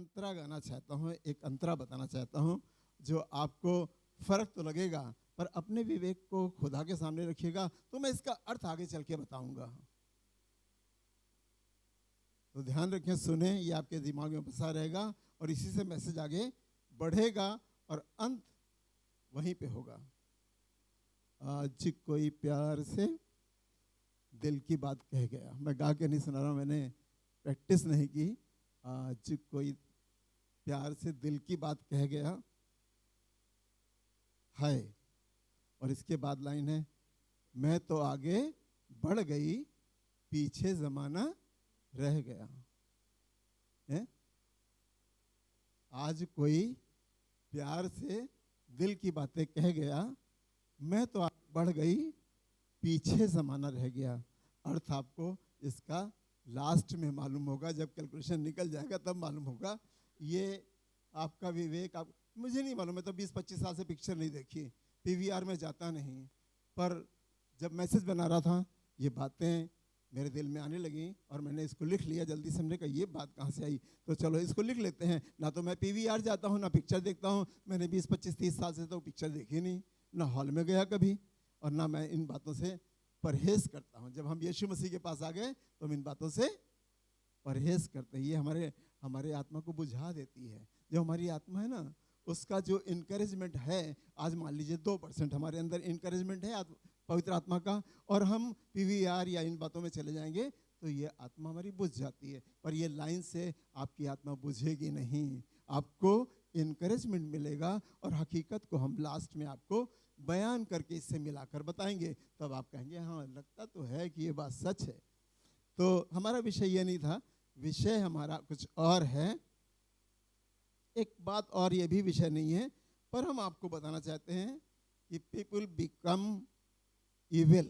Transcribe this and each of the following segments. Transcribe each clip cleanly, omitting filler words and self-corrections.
अंतरा गाना चाहता हूँ, एक अंतरा बताना चाहता हूँ जो आपको फर्क तो लगेगा, पर अपने विवेक को खुदा के सामने रखिएगा तो मैं इसका अर्थ आगे चल के बताऊंगा। तो ध्यान रखें, सुने, ये आपके दिमाग में बसा रहेगा और इसी से मैसेज आगे बढ़ेगा और अंत वहीं पे होगा। आज कोई प्यार से दिल की बात कह गया। मैं गा के नहीं सुना रहा हूँ, मैंने प्रैक्टिस नहीं की। आज कोई प्यार से दिल की बात कह गया है, और इसके बाद लाइन है, मैं तो आगे बढ़ गई, पीछे जमाना रह गया है? आज कोई प्यार से दिल की बातें कह गया, मैं तो आगे बढ़ गई, पीछे जमाना रह गया। अर्थ आपको इसका लास्ट में मालूम होगा, जब कैलकुलेशन निकल जाएगा तब मालूम होगा। ये आपका विवेक, आप, मुझे नहीं मालूम, मैं तो 20-25 साल से पिक्चर नहीं देखी, पीवीआर में जाता नहीं, पर जब मैसेज बना रहा था ये बातें मेरे दिल में आने लगी और मैंने इसको लिख लिया जल्दी से। हमने कहा ये बात कहाँ से आई, तो चलो इसको लिख लेते हैं। ना तो मैं पीवीआर जाता हूँ ना पिक्चर देखता हूँ, मैंने 20-25-30 साल से तो पिक्चर देखी नहीं, ना हॉल में गया कभी, और ना मैं इन बातों से परहेज करता हूँ। जब हम यीशु मसीह के पास आ गए तो हम इन बातों से परहेज करते हैं। ये हमारे आत्मा को बुझा देती है। जो हमारी आत्मा है ना, उसका जो इनकरेजमेंट है, आज मान लीजिए 2% हमारे अंदर इनकरेजमेंट है पवित्र आत्मा का, और हम पीवीआर या इन बातों में चले जाएंगे तो ये आत्मा हमारी बुझ जाती है। पर ये लाइन से आपकी आत्मा बुझेगी नहीं, आपको इनकरेजमेंट मिलेगा, और हकीकत को हम लास्ट में आपको बयान करके इससे मिलाकर बताएंगे, तब आप कहेंगे हाँ लगता तो है कि ये बात सच है। तो हमारा विषय ये नहीं था, विषय हमारा कुछ और है। एक बात और, ये भी विषय नहीं है, पर हम आपको बताना चाहते हैं कि people become evil,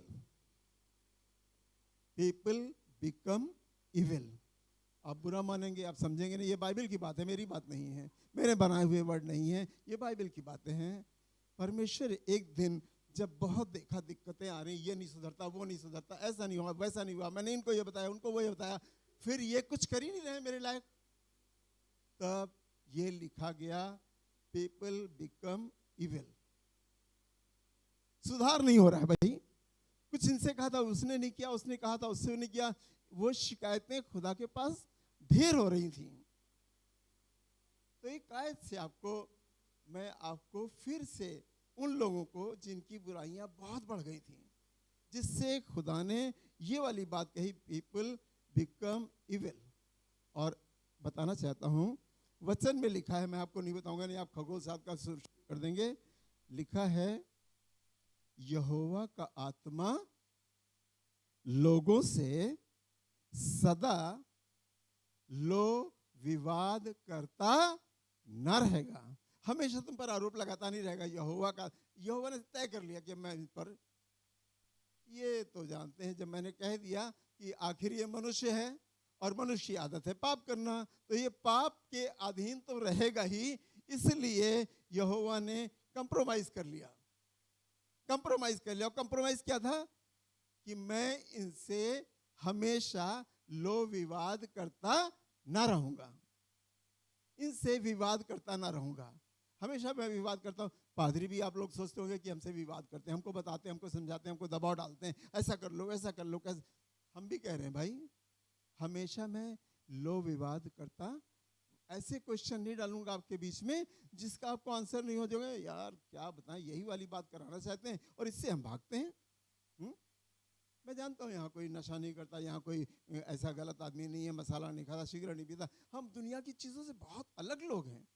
people become evil. आप बुरा मानेंगे, आप समझेंगे नहीं, ये बाइबल की बात है, मेरी बात नहीं है, मेरे बनाए हुए वर्ड नहीं है, ये बाइबल की बातें हैं। परमेश्वर एक दिन जब बहुत देखा दिक्कतें आ रही, ये नहीं सुधरता, वो नहीं सुधरता, ऐसा नहीं हुआ, वैसा नहीं हुआ, मैंने इनको ये बताया, उनको वो ये बताया, फिर ये कुछ कर ही नहीं रहे मेरे लायक, तब ये लिखा गया पीपल बिकम इविल। सुधार नहीं हो रहा है भाई, कुछ इनसे कहा था उसने नहीं किया, उसने कहा था उससे नहीं किया, वो शिकायतें खुदा के पास ढेर हो रही थी। तो एक आयत से मैं आपको फिर से उन लोगों को जिनकी बुराइयां बहुत बढ़ गई थी, जिससे खुदा ने ये वाली बात कही, पीपल बिकम इविल, और बताना चाहता हूं वचन में लिखा है, मैं आपको नहीं बताऊंगा, नहीं आप खगोल साहब का शुरू कर देंगे। लिखा है, यहोवा का आत्मा लोगों से सदा लो विवाद करता न रहेगा। हमेशा तुम पर आरोप लगाता नहीं रहेगा। यहोवा ने तय कर लिया कि मैं इन पर, ये तो जानते हैं, जब मैंने कह दिया कि आखिर ये मनुष्य है और मनुष्य की आदत है पाप करना, तो ये पाप के अधीन तो रहेगा ही, इसलिए यहोवा ने कंप्रोमाइज कर लिया। कंप्रोमाइज क्या था कि मैं इनसे हमेशा लो विवाद करता ना रहूंगा, इनसे विवाद करता ना रहूंगा। हमेशा मैं विवाद करता हूं। पादरी भी आप लोग सोचते होंगे कि हमसे विवाद करते हैं, हमको बताते हैं, हमको समझाते हैं, हमको दबाव डालते हैं, ऐसा कर लो ऐसा कर लो, कैसे। हम भी कह रहे हैं भाई, हमेशा मैं लो विवाद करता, ऐसे क्वेश्चन नहीं डालूंगा आपके बीच में जिसका आपको आंसर नहीं हो जाएगा। यार क्या बताएं, यही वाली बात कराना चाहते हैं और इससे हम भागते हैं। मैं जानता हूँ यहाँ कोई नशा नहीं करता, यहाँ कोई ऐसा गलत आदमी नहीं है, मसाला नहीं खाता, सिगरेट नहीं पीता। हम दुनिया की चीज़ों से बहुत अलग लोग हैं,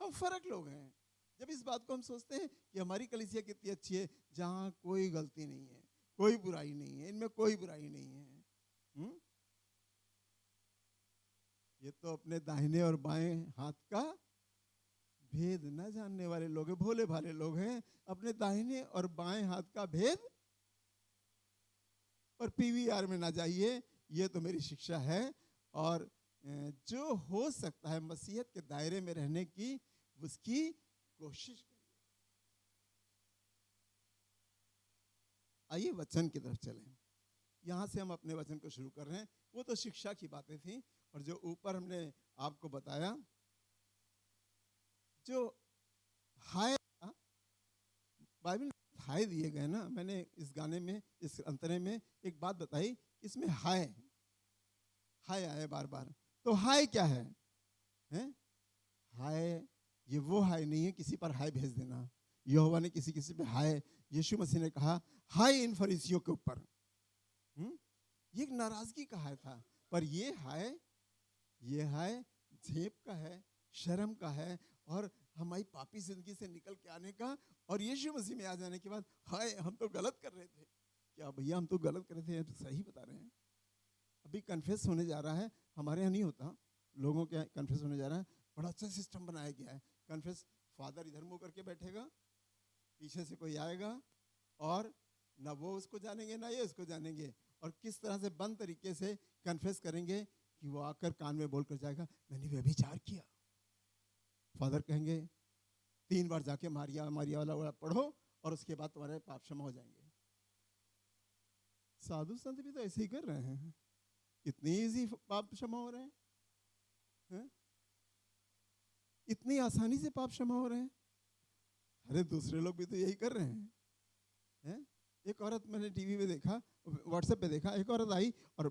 हम फर्क लोग हैं। जब इस बात को हम सोचते हैं कि हमारी कलीसिया कितनी अच्छी है, जहाँ कोई गलती नहीं है, कोई बुराई नहीं है, इनमें कोई बुराई नहीं है। ये तो अपने दाहिने और बाएं हाथ का भेद न जानने वाले लोग हैं, भोले भाले लोग हैं, अपने दाहिने और बाएं हाथ का भेद। और पीवीआर में ना जाइए, ये तो मेरी शिक्षा है। और जो हो सकता है मसीहत के दायरे में रहने की, उसकी कोशिश करिए। आइए वचन की तरफ चलें। यहां से हम अपने वचन को शुरू कर रहे हैं। वो तो शिक्षा की बातें थी, और जो ऊपर हमने आपको बताया जो हाय था, बाइबल में हाय दिए गए ना, मैंने इस गाने में, इस अंतरे में एक बात बताई, इसमें हाय हाय आए बार बार। तो हाय क्या है? हैं? हाय ये वो हाय नहीं है किसी पर हाय भेज देना। यहोवा ने किसी किसी पे हाय, यीशु मसीह ने कहा हाय इन फरीसियों के ऊपर। ये एक नाराजगी का हाय था, पर ये हाय झेप का है, शर्म का है, और हमारी पापी जिंदगी से निकल के आने का, और यीशु मसीह में आ जाने के बाद हाय हम तो गलत कर रहे थे। क्या भैया हम तो गलत कर रहे थे, तो सही बता रहे हैं। अभी कन्फेस होने जा रहा है, हमारे यहाँ नहीं होता, लोगों के कन्फेस होने जा रहा है। बड़ा अच्छा सिस्टम बनाया गया है कन्फेस। फादर इधर मुंह करके बैठेगा, पीछे से कोई आएगा, और ना वो उसको जानेंगे ना ये उसको जानेंगे, और किस तरह से बंद तरीके से कन्फेस करेंगे कि वो आकर कान में बोलकर जाएगा मैंने व्यभिचार किया। फादर कहेंगे 3 बार जाके मारिया मारिया वाला पढ़ो और उसके बाद तुम्हारे पाप क्षमा हो जाएंगे। साधु संत भी तो ऐसे ही कर रहे हैं, कितनी इजी पाप क्षमा हो रहे हैं, इतनी आसानी से पाप क्षमा हो रहे हैं। अरे दूसरे लोग भी तो यही कर रहे हैं। एक औरत मैंने टीवी में देखा, व्हाट्सएप पे देखा, एक औरत आई और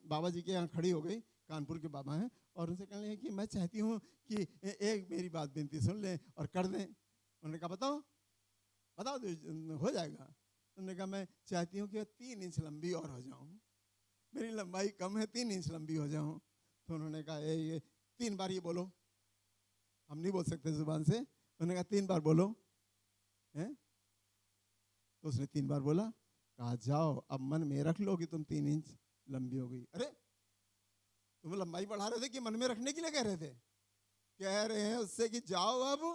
बाबा जी के यहाँ खड़ी हो गई, कानपुर के बाबा हैं, और उनसे कहने लगे कि मैं चाहती हूँ कि एक मेरी बात विनती सुन लें और कर दें। उन्होंने कहा बताओ बताओ तो हो जाएगा। उन्होंने कहा मैं चाहती हूँ कि 3 इंच लंबी और हो जाऊँ, मेरी लंबाई कम है, 3 इंच लंबी हो जाऊँ। तो उन्होंने कहा ये 3 बार ये बोलो, हम नहीं बोल सकते जुबान से। उन्होंने कहा 3 बार बोलो हैं। तो उसने 3 बार बोला, कहा जाओ अब मन में रख लो कि तुम 3 इंच लंबी हो गई। अरे तुम लंबाई बढ़ा रहे थे कि मन में रखने के लिए कह रहे थे? कह रहे हैं उससे कि जाओ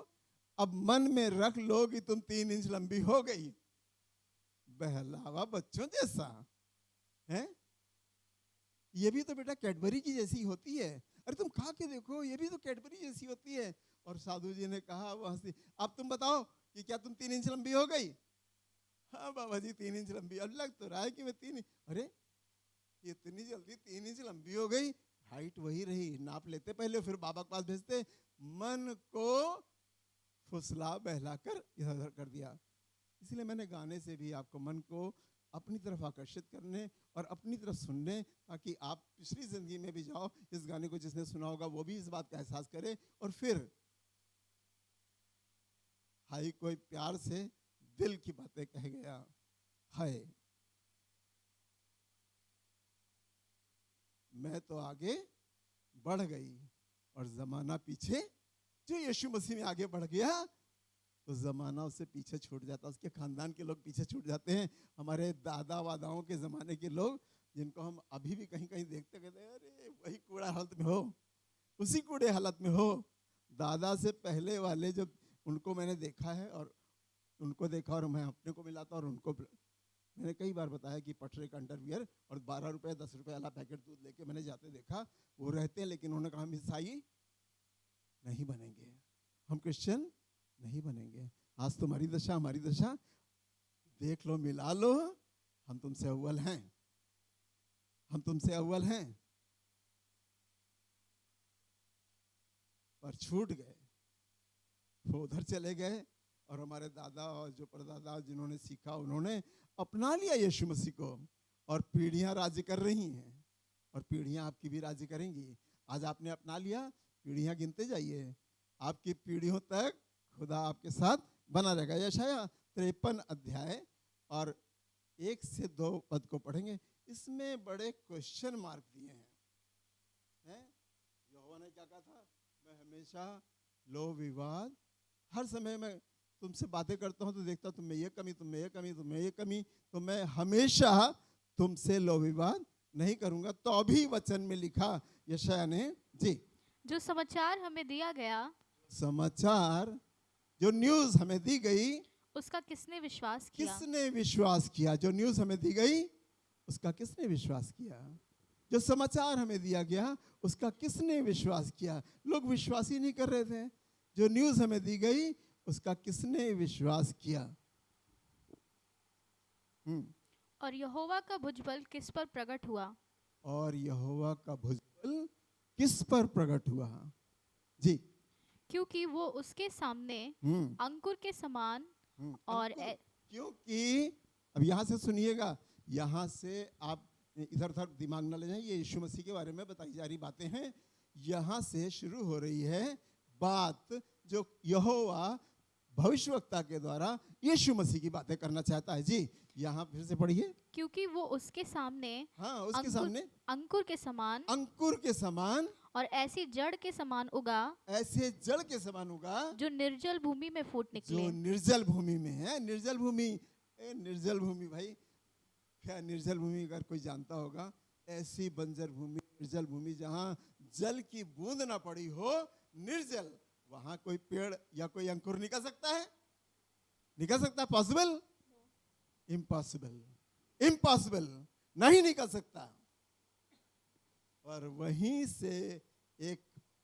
अब मन में रख लो कि तुम 3 इंच लंबी हो गई। बहलावा बच्चों जैसा है। ये भी तो बेटा कैडबरी की जैसी होती है। अरे तुम खा के देखो, ये भी तो कैडबरी जैसी होती है। और साधु जी ने कहा वहां से, अब तुम बताओ कि क्या तुम 3 इंच लंबी हो गई? हाँ बाबा जी 3 इंच लंबी। अब लग तो रहा है कि मैं 3। अरे इतनी जल्दी 3 इंच लंबी हो गई? हाइट वही रही, नाप लेते पहले फिर बाबा के पास भेजते। मन को फुसला बहलाकर इधर उधर कर दिया। इसलिए मैंने गाने से भी आपको मन को अपनी तरफ आकर्षित करने और अपनी तरफ सुनने, ताकि आप पिछली जिंदगी में भी जाओ, इस गाने को जिसने सुना होगा वो भी इस बात का एहसास करे। और फिर हाय कोई प्यार से दिल की बातें कह गया, हाय मैं तो आगे बढ़ गई और जमाना पीछे। जो यीशु मसीह में आगे बढ़ गया तो जमाना उससे पीछे छूट जाता, उसके खानदान के लोग पीछे छूट जाते हैं। हमारे दादा वादाओं के जमाने के लोग, जिनको हम अभी भी कहीं कहीं देखते कहते अरे वही कूड़ा हालत में हो, उसी कूड़े हालत में हो। दादा से पहले वाले जब उनको मैंने देखा है, और उनको देखा और मैं अपने को मिला था, और उनको मैंने कई बार बताया कि पटरे का अंडरवियर और 12 रुपये 10 रुपये वाला पैकेट दूध लेके मैंने जाते देखा। वो रहते हैं, लेकिन उन्होंने कहा हम ईसाई नहीं बनेंगे, हम क्रिश्चियन नहीं बनेंगे। आज तुम्हारी दशा हमारी दशा देख लो, मिला लो, हम तुमसे अव्वल हैं, हम तुमसे अव्वल हैं। पर छूट गए, वो उधर चले गए, और हमारे दादा और जो परदादा जिन्होंने सीखा उन्होंने अपना लिया यीशु मसीह को, और पीढ़ियां राज्य कर रही हैं, और पीढ़ियां आपकी भी राज्य करेंगी। आज आपने अपना लिया, पीढ़ियां गिनते जाइए, आपकी पीढ़ियों तक खुदा आपके साथ बना रहेगा। यशाया 53 अध्याय और 1 से 2 पद को पढ़ेंगे। इसमें बड़े क्वेश्चन मार्क दिए हैं। यहोवा ने क्या कहा था? मैं हमेशा लो विवाद, हर समय मैं तुमसे बातें करता हूं तो देखता हूं तुम में ये कमी, तुम में ये कमी, तुम में ये कमी, तो मैं हमेशा तुमसे लो विवाद नहीं करूंगा। तो अभी वचन में लिखा यशाया ने जी, जो समाचार हमें दिया गया, समाचार जो न्यूज हमें दी गई, उसका किसने विश्वास किया? किसने विश्वास किया? जो न्यूज हमें दी गई उसका किसने विश्वास किया? जो समाचार हमें दिया गया उसका किसने विश्वास किया? लोग विश्वास ही नहीं कर रहे थे। जो न्यूज हमें दी गई उसका किसने विश्वास किया? और यहोवा का भुजबल किस पर प्रकट हुआ? और यहोवा का भुजबल किस पर प्रकट हुआ? जी, क्योंकि वो उसके सामने अंकुर के समान और अंकुर, क्योंकि अब यहाँ से सुनिएगा, यहाँ से आप इधर उधर दिमाग न ले जाएं, ये यीशु मसीह के बारे में बताई जा रही बातें हैं। यहाँ से शुरू हो रही है बात जो यहोवा भविष्यवक्ता के द्वारा यीशु मसीह की बातें करना चाहता है। जी, यहाँ फिर से पढ़िए। क्योंकि वो उसके सामने हाँ, उसके सामने अंकुर के समान अंकुर के समान और ऐसी जड़ के समान उगा, ऐसे जड़ के समान होगा जो निर्जल भूमि में फूट निकले। जो निर्जल भूमि में है। निर्जल भूमि, निर्जल भूमि भाई, क्या निर्जल भूमि अगर कोई जानता होगा, ऐसी बंजर भूमि, निर्जल भूमि जहाँ जल की बूंद ना पड़ी हो, निर्जल, वहां कोई पेड़ या कोई अंकुर निकल सकता है? निकल सकता है? पॉसिबल? इम्पॉसिबल, इम्पॉसिबल, नहीं निकल सकता। और वहीं से एक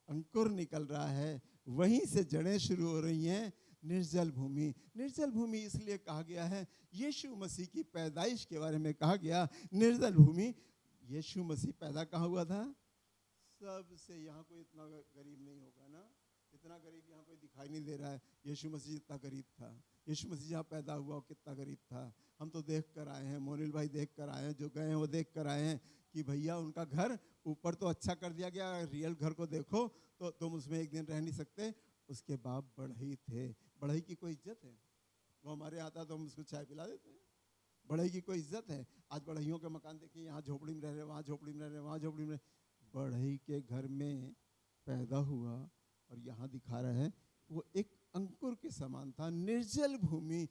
अंकुर निकल रहा है, वहीं से जड़ें शुरू हो रही हैं। निर्जल भूमि, निर्जल भूमि इसलिए कहा गया है, यीशु मसीह की पैदाइश के बारे में कहा गया निर्जल भूमि। यीशु मसीह पैदा कहाँ हुआ था? सबसे, यहाँ कोई इतना गरीब नहीं होगा ना, इतना गरीब यहाँ कोई दिखाई नहीं दे रहा है। यीशु मसीह जितना गरीब था, यीशु मसीह जहाँ पैदा हुआ वो कितना गरीब था। हम तो देख कर आए हैं, मोनिल भाई देख कर आए हैं, जो गए हैं वो देख कर आए हैं कि भैया उनका घर ऊपर तो अच्छा कर दिया गया, रियल घर को देखो तो तुम उसमें एक दिन रह नहीं सकते। उसके बाप बढ़ई थे। बढ़ई की कोई इज्जत है? वो हमारे आता तो हम उसको चाय पिला देते हैं। बढ़ई की कोई इज्जत है? आज बढ़इयों के मकान देखिए, यहाँ झोपड़ी में रह रहे, वहाँ झोपड़ी में रह रहे, वहाँ झोपड़ी में रह। बढ़ई के घर में पैदा हुआ और यहाँ दिखा रहा है वो एक अंकुर के समान था। निर्जल भूमि,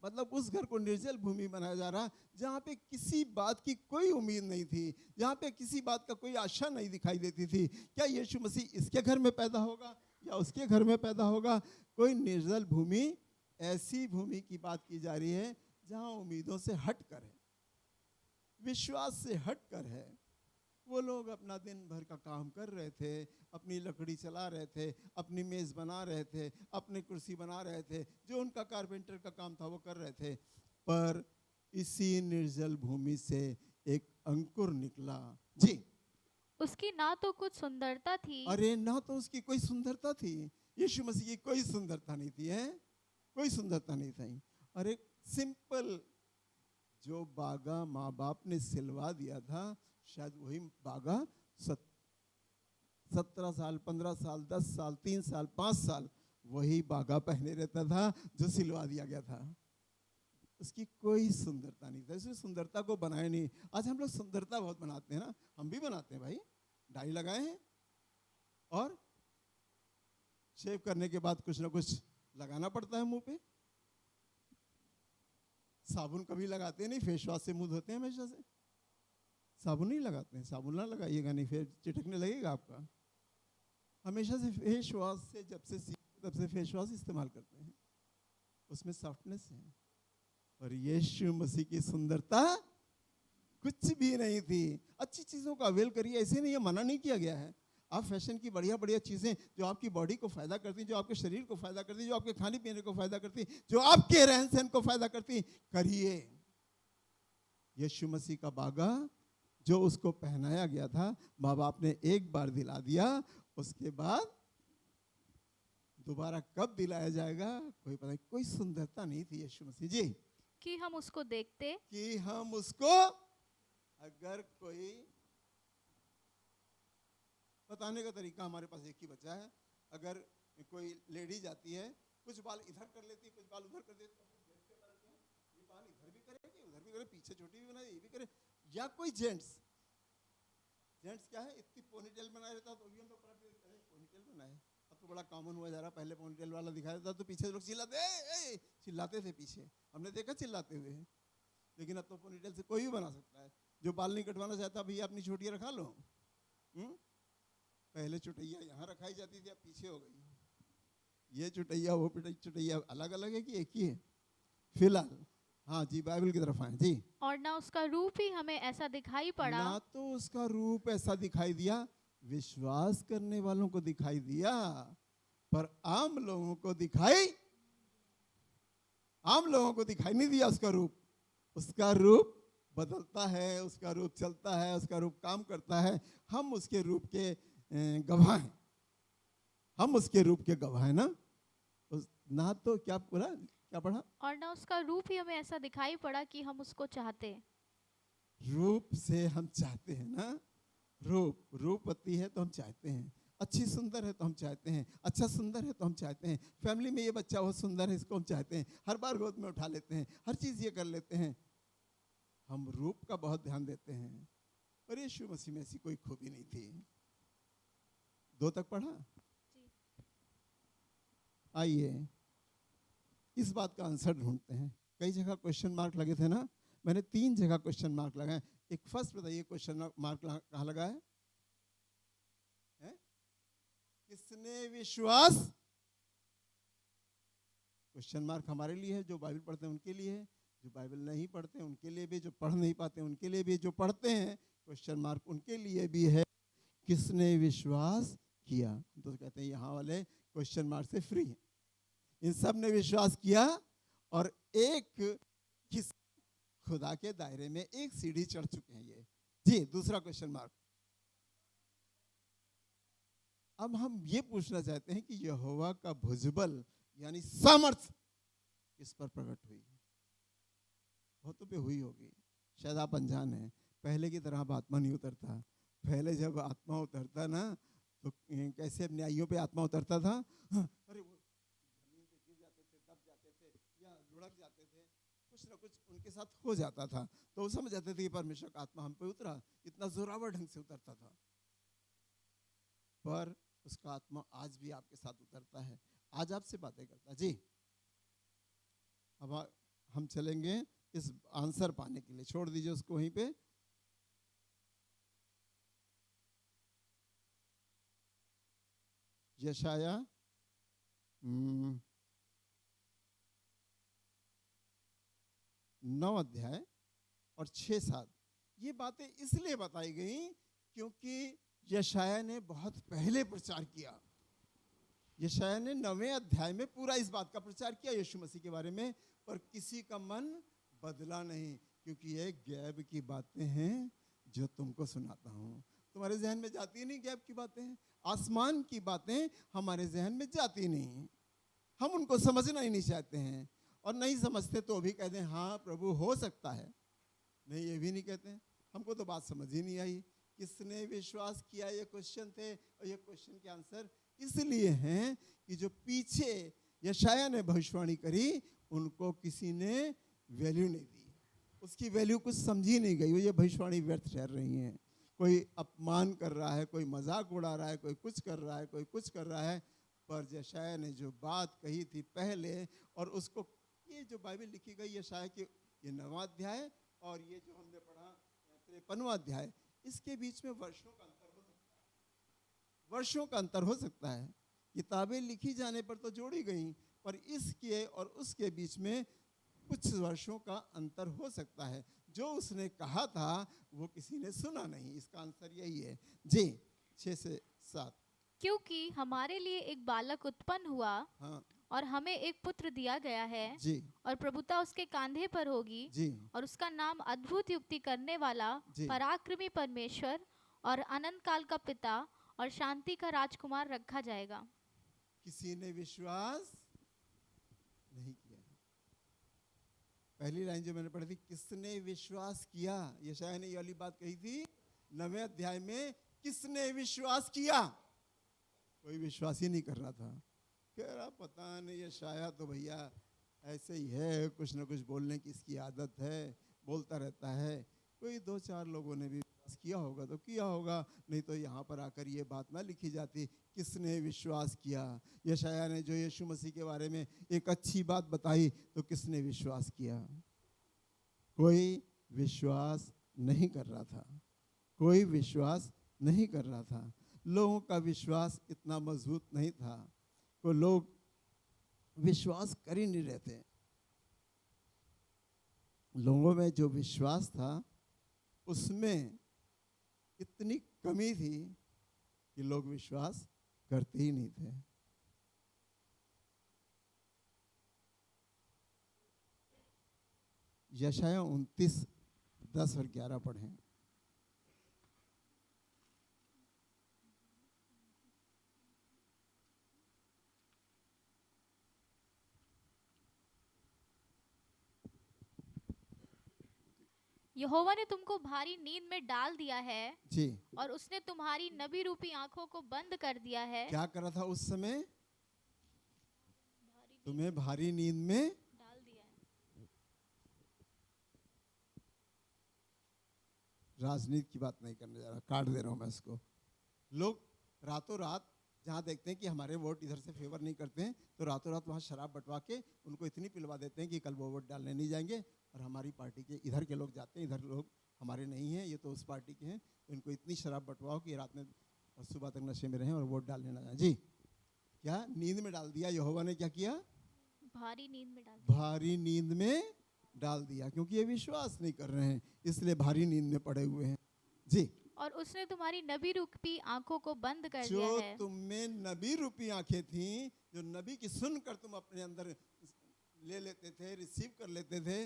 मतलब उस घर को निर्जल भूमि बनाया जा रहा, जहाँ पे किसी बात की कोई उम्मीद नहीं थी, जहाँ पे किसी बात का कोई आशा नहीं दिखाई देती थी। क्या यीशु मसीह इसके घर में पैदा होगा या उसके घर में पैदा होगा? कोई निर्जल भूमि, ऐसी भूमि की बात की जा रही है जहाँ उम्मीदों से हट कर है, विश्वास से हट कर है। वो लोग अपना दिन भर का काम कर रहे थे, अपनी लकड़ी चला रहे थे, अपनी मेज बना रहे थे, अपनी कुर्सी बना रहे थे, जो उनका कारपेंटर का काम था वो कर रहे थे। पर इसी निर्जल भूमि से एक अंकुर निकला। जी, उसकी ना तो कुछ सुंदरता थी, अरे ना तो उसकी कोई सुंदरता थी। यीशु मसीह की कोई सुंदरता नहीं थी, है कोई सुंदरता नहीं थी। और एक सिंपल जो बागा माँ बाप ने सिलवा दिया था, शायद वही बागा 17 साल, 15 साल, 10 साल, 3 साल, 5 साल वही बागा पहने रहता था जो सिलवा दिया गया था। उसकी कोई सुंदरता नहीं था, इसलिए सुंदरता को बनाए नहीं। आज हम लोग सुंदरता बहुत बनाते हैं ना, हम भी बनाते हैं भाई, डाई लगाए हैं और शेव करने के बाद कुछ ना कुछ लगाना पड़ता है मुंह पे। साबुन कभी लगाते नहीं, फेस वॉश से मुंह धोते हैं हमेशा से। साबुन नहीं लगाते हैं, साबुन ना लगाइएगा, नहीं फिर चिटकने लगेगा आपका। हमेशा से फेस वॉश से, जब से तब से फेस वॉश इस्तेमाल करते हैं, उसमें सॉफ्टनेस है। और यीशु मसीह की सुंदरता कुछ भी नहीं थी। अच्छी चीज़ों का अवेल करिए, ऐसे नहीं, ये मना नहीं किया गया है। आप फैशन की बढ़िया बढ़िया चीज़ें जो आपकी बॉडी को फायदा करती, जो आपके शरीर को फायदा करती, जो आपके खाने पीने को फायदा करती, जो आपके रहन सहन को फायदा करती, करिए। यीशु मसीह का बागा जो उसको पहनाया गया था, माँ बाप ने एक बार दिला दिया, उसके बाद दोबारा कब दिलाया जाएगा कोई पता नहीं। कोई सुंदरता नहीं थी यीशु मसीह जी कि हम उसको देखते, कि हम उसको, अगर कोई बताने का तरीका हमारे पास एक ही बचा है। अगर कोई लेडी जाती है, कुछ बाल इधर कर लेती है, कुछ बाल उधर कर देती है, ये बाल इधर भी करेगी, उधर भी करे, पीछे छोटी भी बनाए, ये भी करे। या कोई जेंट्स क्या है, इतनी पोनीटेल बनाया रहता है, तो भी हम लोग पोनीटेल बनाए। अब तो बड़ा कॉमन हुआ जा रहा, पहले पोनीटेल वाला दिखाया था तो पीछे लोग चिल्लाते थे पीछे, हमने देखा चिल्लाते हुए। लेकिन अब तो पोनीटेल से कोई भी बना सकता है। जो बाल नहीं कटवाना चाहता, भैया अपनी छोटियाँ रखा लो। पहले चुटैया यहाँ रखाई जाती थी, अब पीछे हो गई। ये चुटैया वो चुटैया अलग अलग है कि एक ही है फिलहाल? हाँ जी, बाइबल की तरफ आए जी। और ना उसका रूप ही हमें ऐसा दिखाई पड़ा, ना तो उसका रूप ऐसा दिखाई दिया, विश्वास करने वालों को दिखाई दिया, पर आम लोगों को दिखाई नहीं दिया उसका रूप। उसका रूप बदलता है, उसका रूप चलता है, उसका रूप काम करता है। हम उसके रूप के गवाह हैं। हम उसके रूप के गवाह हैं ना। ना तो क्या बोला, क्या पढ़ा? और ना उसका रूप ही हमें ऐसा दिखाई पड़ा कि हम उसको चाहते हैं। रूप से हम चाहते हैं ना, रूपवती है तो हम चाहते हैं, अच्छी सुंदर है तो हम चाहते हैं, अच्छा सुंदर है तो हम चाहते हैं, फैमिली में ये बच्चा बहुत सुंदर है इसको हम चाहते हैं, हर बार गोद में उठा लेते हैं, हर चीज ये कर लेते हैं। हम रूप का बहुत ध्यान देते हैं, पर यीशु मसीह में ऐसी कोई खूबी नहीं थी। 2 तक पढ़ा? आइए इस बात का आंसर ढूंढते हैं। कई जगह क्वेश्चन मार्क लगे थे ना, मैंने 3 जगह क्वेश्चन मार्क लगाए। एक फर्स्ट बताइए क्वेश्चन मार्क कहाँ लगा है? किसने विश्वास, क्वेश्चन मार्क हमारे लिए है, जो बाइबल पढ़ते हैं उनके लिए है, जो बाइबल नहीं पढ़ते हैं उनके लिए भी, जो पढ़ नहीं पाते हैं उनके लिए भी, जो पढ़ते हैं क्वेश्चन मार्क उनके लिए भी है। किसने विश्वास किया? तो कहते हैं यहाँ वाले क्वेश्चन मार्क से फ्री है। इन सब ने विश्वास किया और एक किस खुदा के दायरे में एक सीढ़ी चढ़ चुके हैं ये। जी दूसरा क्वेश्चन मार्क। अब हम ये पूछना चाहते हैं कि यहोवा का भुजबल यानी सामर्थ किस पर प्रकट हुई? बहुतों पे हुई होगी, शायद आप अनजान हैं। पहले की तरह अब आत्मा नहीं उतरता। पहले जब आत्मा उतरता ना तो कैसे अपने न्यायियों पे आत्मा उतरता था, अरे वो जमीन पे गिर जाते थे, दब जाते थे या लुढ़क जाते थे, कुछ ना कुछ उनके साथ हो जाता था, तो वो समझ जाते थे कि परमेश्वर का आत्मा हम पे उतरा। इतना जोरावर ढंग से उतरता था, पर उसका आत्मा आज भी आपके साथ उतरता है, आज आपसे बातें करता है। जी अब हम चलेंगे इस आंसर पाने के लिए, छोड़ दीजिए उसको वहीं पे। यशाया 9 अध्याय और 6-7 ये बातें इसलिए बताई गई क्योंकि यशाया ने बहुत पहले प्रचार किया। यशाया ने 9वें अध्याय में पूरा इस बात का प्रचार किया यीशु मसीह के बारे में, पर किसी का मन बदला नहीं, क्योंकि ये गैब की बातें हैं जो तुमको सुनाता हूँ। तुम्हारे जहन में जाती नहीं गैब की बातें, आसमान की बातें हमारे जहन में जाती नहीं, हम उनको समझना ही नहीं चाहते हैं, और नहीं समझते तो भी कहते हैं हाँ प्रभु हो सकता है, नहीं ये भी नहीं कहते हैं। हमको तो बात समझ ही नहीं आई। किसने विश्वास किया, ये क्वेश्चन थे, और ये क्वेश्चन के आंसर इसलिए हैं कि जो पीछे यशाया ने भविष्यवाणी करी उनको किसी ने वैल्यू नहीं दी, उसकी वैल्यू कुछ समझी नहीं गई, ये भविष्यवाणी व्यर्थ ठहर रही हैं। कोई अपमान कर रहा है, कोई मजाक उड़ा रहा है, कोई कुछ कर रहा है, कोई कुछ कर रहा है, पर यशाया ने जो बात कही थी पहले, और उसको ये जो बाइबल लिखी गई यशाया के ये 9वां अध्याय और ये जो हमने पढ़ा 53वां अध्याय, इसके बीच में वर्षों का अंतर हो सकता है, वर्षों का अंतर हो सकता है। किताबें लिखी जाने पर तो जोड़ी गई, पर इसके और उसके बीच में कुछ वर्षों का अंतर हो सकता है। जो उसने कहा था वो किसी ने सुना नहीं, इसका आंसर यही है। जी 6 से 7। क्योंकि हमारे लिए एक बालक उत्पन्न हुआ, हाँ और हमें एक पुत्र दिया गया है, जी, और प्रभुता उसके कांधे पर होगी, जी, और उसका नाम अद्भुत युक्ति करने वाला, जी। पराक्रमी परमेश्वर और अनंत काल का पिता और शांति का राजकुमार रखा जाएगा। किसी ने विश्वास नहीं किया। पहली लाइन जो मैंने पढ़ी थी, किसने विश्वास किया, यशायाह ने ये वाली बात कही थी 9वें अध्याय में, किसने विश्वास किया? कोई विश्वास ही नहीं कर रहा था। कह रहा पता नहीं यशायाह तो भैया ऐसे ही है, कुछ ना कुछ बोलने की इसकी आदत है, बोलता रहता है। कोई 2-4 लोगों ने भी विश्वास किया होगा तो किया होगा, नहीं तो यहाँ पर आकर ये बात ना लिखी जाती। किसने विश्वास किया? यशायाह ने जो यीशु मसीह के बारे में एक अच्छी बात बताई तो किसने विश्वास किया? कोई विश्वास नहीं कर रहा था, कोई विश्वास नहीं कर रहा था। लोगों का विश्वास इतना मजबूत नहीं था, को लोग विश्वास कर ही नहीं रहे थे। लोगों में जो विश्वास था उसमें इतनी कमी थी कि लोग विश्वास करते ही नहीं थे। यशायाह 29:10 और 11 पढ़ें। यहोवा ने तुमको भारी नींद में डाल दिया है जी। और उसने तुम्हारी नबी रूपी आंखों को बंद कर दिया है। क्या करा था उस समय? भारी नींद तुम्हें भारी नींद में डाल दिया है। राजनीति की बात नहीं करने जा रहा, काट दे रहा हूं मैं इसको। लोग रातों रात जहाँ देखते हैं कि हमारे वोट इधर से फेवर नहीं करते हैं, तो रातों रात वहाँ शराब बंटवा के उनको इतनी पिलवा देते हैं कि कल वो वोट डालने नहीं जाएंगे, और हमारी पार्टी के इधर के लोग जाते हैं, इधर लोग हमारे नहीं हैं, ये तो उस पार्टी के हैं, तो इनको इतनी शराब बंटवाओ कि रात में और सुबह तक नशे में रहें और वोट डालने ना जाएं। जी, क्या नींद में डाल दिया? यहोवा ने क्या किया? भारी नींद में डाल दिया। भारी नींद में डाल दिया, क्योंकि ये विश्वास नहीं कर रहे हैं, इसलिए भारी नींद में पड़े हुए हैं। जी। और उसने तुम्हारी नबी रूपी आंखों को बंद कर दिया जो है। तुम में नबी रूपी आंखें थी, जो नबी की सुनकर तुम अपने अंदर ले लेते थे, रिसीव कर लेते थे,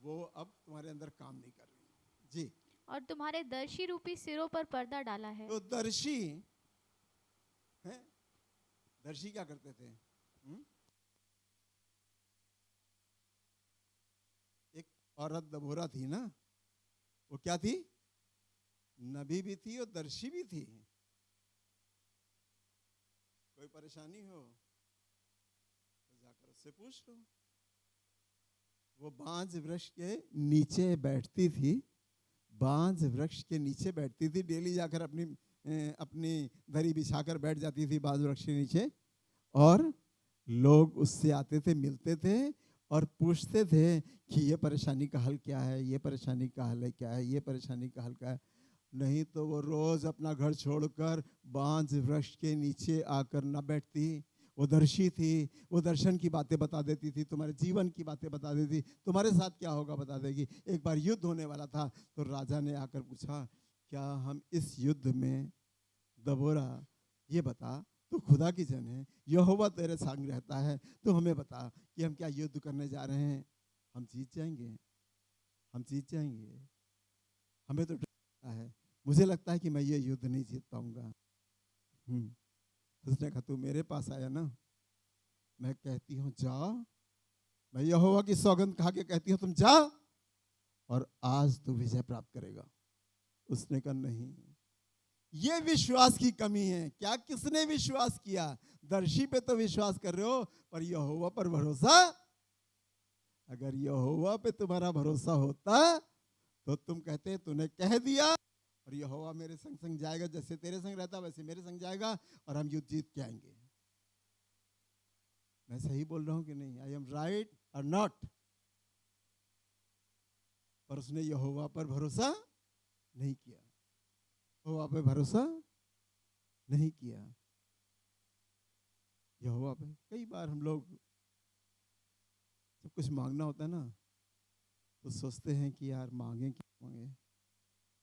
वो अब तुम्हारे अंदर काम नहीं कर रही। जी। और तुम्हारे दर्शी रूपी सिरों पर पर्दा डाला है। तो दर्शी हैं? दर्शी क्या करते थे? एक औरत दबोरा थी ना, वो क्या थी? नबी भी थी और दर्शी भी थी। कोई परेशानी हो तो जाकर उससे पूछ लो। वो बांज वृक्ष के नीचे बैठती थी, बांज वृक्ष के नीचे बैठती थी, डेली जाकर अपनी दरी बिछाकर बैठ जाती थी बांज वृक्ष के नीचे, और लोग उससे आते थे, मिलते थे और पूछते थे कि ये परेशानी का हल क्या है, ये परेशानी का हल क्या है, ये परेशानी का हल क्या है। नहीं तो वो रोज अपना घर छोड़कर बांज वृक्ष के नीचे आकर न बैठती। वो दर्शी थी, वो दर्शन की बातें बता देती थी, तुम्हारे जीवन की बातें बता देती, तुम्हारे साथ क्या होगा बता देगी। एक बार युद्ध होने वाला था, तो राजा ने आकर पूछा, क्या हम इस युद्ध में, दबोरा ये बता, तो खुदा की जन है, यहोवा तेरे संग रहता है, तो हमें बता कि हम क्या युद्ध करने जा रहे हैं। हम जीत जाएंगे, हम जीत जाएंगे, हमें तो डर है, मुझे लगता है कि मैं ये युद्ध नहीं जीत पाऊंगा। उसने कहा, तू मेरे पास आया ना, मैं कहती हूँ जा, मैं यहोवा की सौगंध खा के कहती हूँ तुम जा, और आज तू विजय प्राप्त करेगा। उसने कहा नहीं, ये विश्वास की कमी है। क्या किसने विश्वास किया? दर्शी पे तो विश्वास कर रहे हो, पर यहोवा पर भरोसा? अगर यहोवा पे तुम्हारा भरोसा होता तो तुम कहते तूने कह दिया और यहोवा मेरे संग संग जाएगा, जैसे तेरे संग रहता वैसे मेरे संग जाएगा, और हम युद्ध जीत के आएंगे। मैं सही बोल रहा हूं कि नहीं? आई एम राइट और नॉट? पर उसने यहोवा पर भरोसा नहीं किया, यहोवा पे भरोसा नहीं किया। यहोवा पे कई बार हम लोग जब कुछ मांगना होता है ना, तो सोचते हैं कि यार मांगे क्या मांगे।